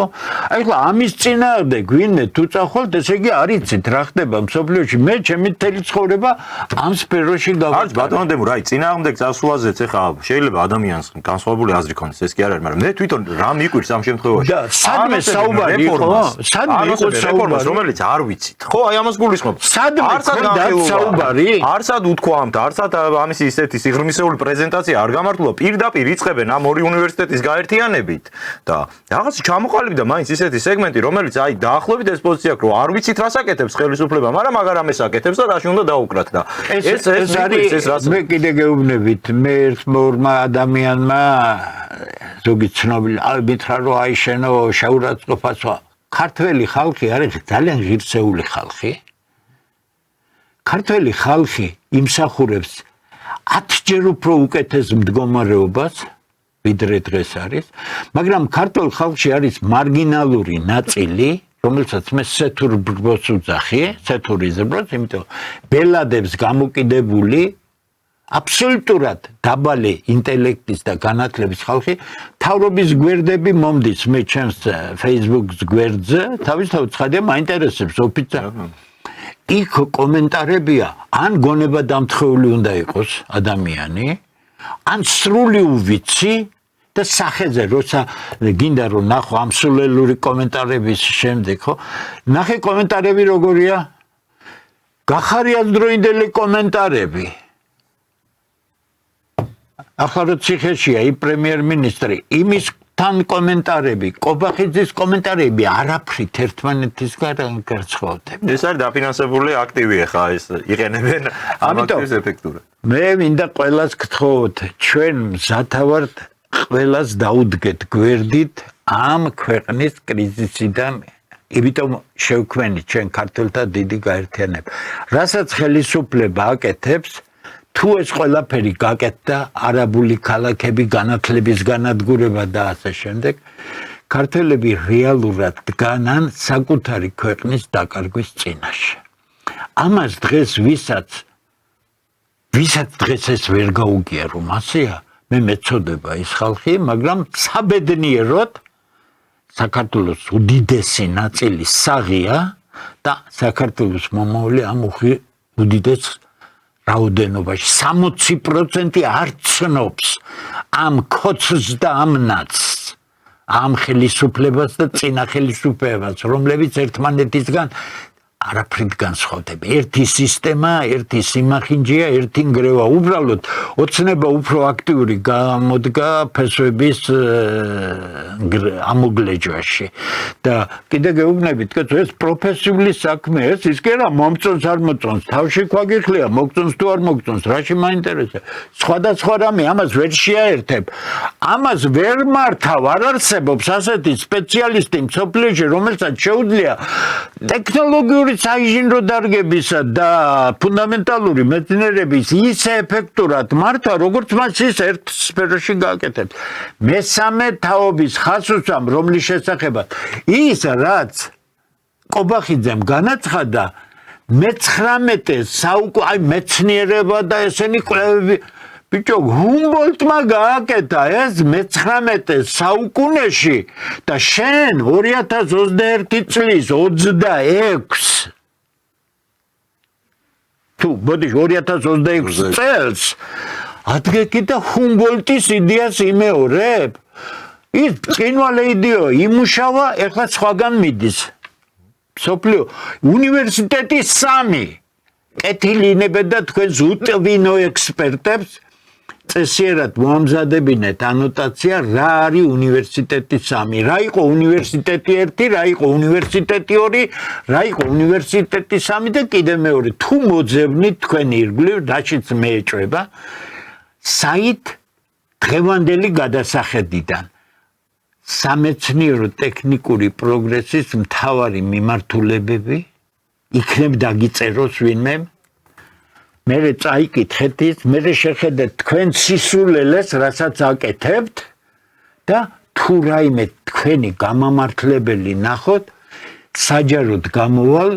აი ხლა ამის წინააღმდეგ ვინმე თუ წახვალთ ესე იგი არიცით რა ხდება მსოფლიოში მე ჩემი მთელი ცხოვრება ამ სფეროში გავაკეთე ბატონო დემო რა წინააღმდეგ წასვლაზეც ახლა შეიძლება ადამიანს განსხვავებული აზრი ქონდეს ეს კი არ არის მაგრამ მე თვითონ რა მიკვირს ამ შემთხვევაში და სადმე საუბარი ხო სადმე იყო საუბარი რომელიც არ ვიცით ხო აი ამას გულისხმობ არცად უთქვამთ, არცად ამის ისეთი სიღრმისეული პრეზენტაცია არ გამართულა, პირდაპირ იწყებენ ამ ორი უნივერსიტეტის გაერთიანებით და რაღაც ჩამოყალიბდა მაინც ისეთი სეგმენტი, რომელიც აი დაახლოებით ეს პოზიცია აქვს, რომ არ ვიცით რას აკეთებს ხელისუფლება, მაგრამ მაგარ ამას აკეთებს და რაში უნდა დაუკრათ და ეს არის მე კიდე გეუბნებით, მე ერთმა ადამიანმა ზოგი ცნობილი მითხრა რომ აი შენო შეურაცხყოფას ქართველი ხალხი არის ძალიან ღირსეული ხალხი ქართველი ხალხი იმსახურებს 10-ჯერ უფრო უკეთეს მდგომარეობას ვიდრე დღეს არის, მაგრამ ქართულ ხალხში არის მარგინალური ნაწილი, რომელსაც მე სეთურ ბრბოს უძახი, სეთურიზმს, იმიტომ ბელადებს გამოკიდებული აბსოლუტურად დაბალი ინტელექტის და განათლების ხალხი თავრობის გვერდები მომდის მე ჩემს Facebook-ს გვერდზე, თავისთავად ცხადია მაინტერესებს ოფიციალურად იქ კომენტარებია ან გონება დამთხეული უნდა იყოს ადამიანი ან სრული უვიცი და სახეზე როცა გინდა რომ ნახო ამ სულელური კომენტარების შემდეგ ხო ნახე კომენტარები როგორია გახარიადროინდელი კომენტარები ახლა რო ციხეშია ի პრემიერ-მინისტრი იმის თან კომენტარები, კობახიძის კომენტარები არაფრით ერთმანეთისგან გარცხავდება. ეს არის დაფინანსებული აქტივი ხა ეს იყენებენ ამ აქტივის ეფექტურად. მე მინდა ყველას გთხოვოთ, ჩვენ მზათავართ ყველას დაუდგეთ გვერდით ამ ქვეყნის კრიზისიდან, იმიტომ შევქმნით ჩვენ ქართველთა დიდი გაერთიანება. რასაც ხელისუფლება აკეთებს თუ ეს ყველაფერი გაკეთდა არაბული ქალაქები განათლების განადგურება და ასე შემდეგ ქართველები რეალურად დგანან საკუთარი ქვეყნის დაკარგვის წინაშე ამას დღეს ვისაც დღეს ეს ვერ გაუგია რომ ასეა მე მეწოდება ის ხალხი მაგრამ საბედნიეროდ საქართველოს უდიდესი ნაწილი საღია და საქართველოს მომავალი ამ უდიდეს რაოდენობაში 60% არ ცნობს ამ ქოცს და ამ ნაცს, ამ ხელისუფლებას და წინა ხელისუფლებას, რომლებიც ერთმანეთისგან არაფრით განსხვავდება. ერთი სისტემა, ერთი სიმახინჯეა, ერთი ნგრევა. უბრალოდ ოცნება უფრო აქტიური გამოდგა ფესვების ამოგლეჯვაში. და კიდე გეუბნებით, რომ ეს პროფესიული საქმე, ის კი არა მომწონს არ მოწონს, თავში ქვაგიხლია, მოგწონს თუ არ მოგწონს, რაში მაინტერესებს. სხვადასხვა რამე ამას ვერ შეაერთებ. ამას ვერ მართავ, არ არსებობს ასეთი სპეციალისტი მსოფლიოში, რომელსაც შეუძლია ტექნოლოგიური საინჟინრო დარგებისა და ფუნდამენტალური მეცნიერების ისე ეფექტურად მართა, როგორც მას ის ერთ სფეროში გააკეთებს. მესამე თაობის ხასუსამ, რომლის შესახებაც ის რაც ყობახიძემ განაცხადა, მე-19 საუკუნე მეცნიერება და ესენი კვლევები ბიჭო, ჰუმბოლდტმა გააკეთა ეს მე-19 საუკუნეში და შენ 2021 წლის 26 თუ მოდი 2026 წელს ადგეკი და ჰუმბოლდტის იდეას იმეორებ. ის წინვალე იდეა იმუშავა, ეხლა სხვაგან მიდის. სოფლიო უნივერსიტეტი 3 კეთილინებდა და თქვენს უტვინო ექსპერტებს წესიერად მოამზადებინეთ ანოტაცია რა არის უნივერსიტეტი 3, რა იყო უნივერსიტეტი 1, რა იყო უნივერსიტეტი 2, რა იყო უნივერსიტეტი 3 და კიდე მეორე თუ მოძებნით თქვენი ირგვლივ რაშიც მეეჭვება საით დღევანდელი გადასახედიდან სამეცნიერო ტექნიკური პროგრესის მთავარი მიმართულებები იქნებ დაგიწეროს ვინმე მე წაიკითხეთ ის, მე შეხედეთ თქვენ სისულელეს, რასაც აკეთებთ და თუ რაიმე თქვენი გამამართლებელი ნახოთ, საჯაროდ გამოვალ,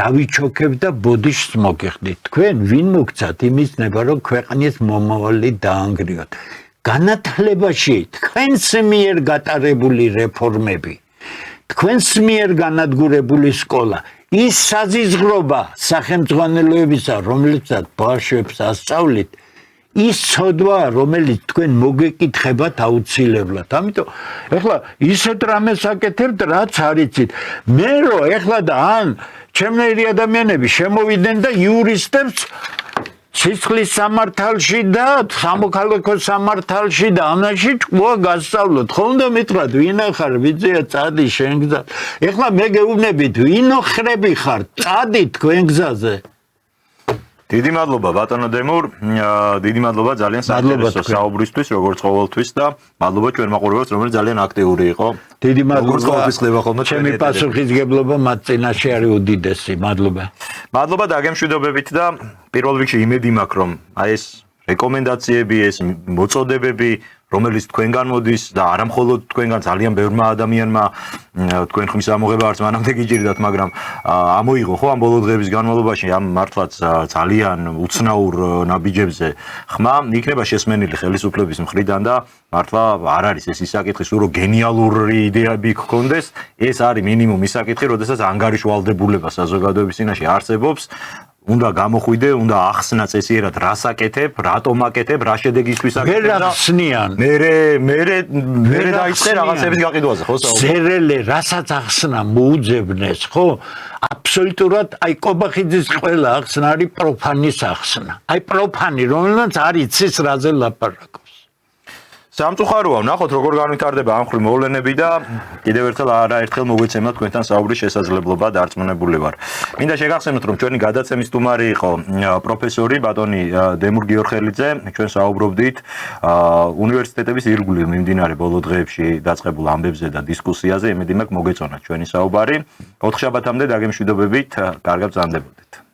დავიჩოქებ და ბოდიშს მოგიხდით. თქვენ ვინ მოგცათ იმის ნება, რომ ქვეყნის მომავალი დაანგრიოთ. განათლებაში თქვენს მიერ გატარებული რეფორმები, თქვენს მიერ განადგურებული სკოლა ის საზიზღრობა სახელმძღვანელოებისა, რომლებსაც ბავშვებს ასწავლით, ის ცოდვა, რომელიც თქვენ მოგეკითხებათ აუცილებლად. ამიტომ ეხლა ისეთ რამეს აკეთებთ, რაც არიცით. მე რომ ეხლა და ან ჩემნაირი ადამიანები შემოვიდნენ და იურისტებს სისხლის სამართალში და სამოქალაქო სამართალში და ამაში ჭკუა გასწავლოთ. ხომ და მითხრათ, ვინ ახარ, ვიძია წადი შენ გზა. ეხლა მე გეუბნებით, ვინ ოხრები ხარ, წადი თქვენ გზაზე. დიდი მადლობა ბატონო დემურ, დიდი მადლობა ძალიან საინტერესო საუბრისთვის, როგორც ყოველთვის და მადლობა ჩვენ მაყურებელს, რომელიც ძალიან აქტიური იყო. დიდი მადლობა. როგორც ყოველთვის ხდება ხოლმე ჩემი პასუხისგებლობა მათ წინაშე არის უდიდესი. მადლობა. მადლობა დაგემშვიდობებით და პირველ რიგში იმედი მაქვს, რომ აი ეს რეკომენდაციები, ეს მოწოდებები, რომელიც თქვენგან მოდის და არა მხოლოდ თქვენგან ძალიან ბევრმა ადამიანმა თქვენ ხმის ამოღება არც მანამდე გიჭირდათ, მაგრამ ამოიღო ხო ამ ბოლო დღეების განმავლობაში ამ მართლაც ძალიან უცნაურ ნაბიჯებზე ხმა იქნება შესმენილი ხელისუფლების მხრიდან და მართლა არ არის ეს ისაკითხი, სულ რომ გენიალური იდეები გქონდეს, ეს არის მინიმუმ ისაკითხი, როდესაც ანგარიშვალდებულება საზოგადოების წინაშე არსებობს. უნდა გამოხვიდე, უნდა ახსნა წესიერად რას აკეთებ, რატომ აკეთებ, რა შედეგისთვის აკეთებ და მე დაიწყე რაღაცების გაყიდვაზე, ხო? ზერელე რასაც ახსნა მოუძებნეს, ხო? აბსოლუტურად აი ყობახიძის ყველა ახსნა არის პროფანის ახსნა. აი პროფანი, რომელსაც არ იცის რაზე ლაპარაკობს. სამწუხაროა, ნახოთ როგორ განვითარდება ამ ხრი მოვლენები და კიდევ ერთხელ არაერთხელ მოგვეცემა თქვენთან საუბრის შესაძლებლობა დარწმუნებული ვარ. მინდა შეგახსენოთ, რომ ჩვენი გადაცემის სტუმარი იყო პროფესორი ბატონი დემურ გიორხელიძე. ჩვენ საუბრობდით უნივერსიტეტების ირგვლივ მიმდინარე ბოლო დღეებში დაწყებულ ამბებზე და დისკუსიაზე. იმედი მაქვს მოგეწონათ ჩვენი საუბარი. 4 შაბათამდე დაგემშვიდობებით, კარგად ბრძანდებოდეთ.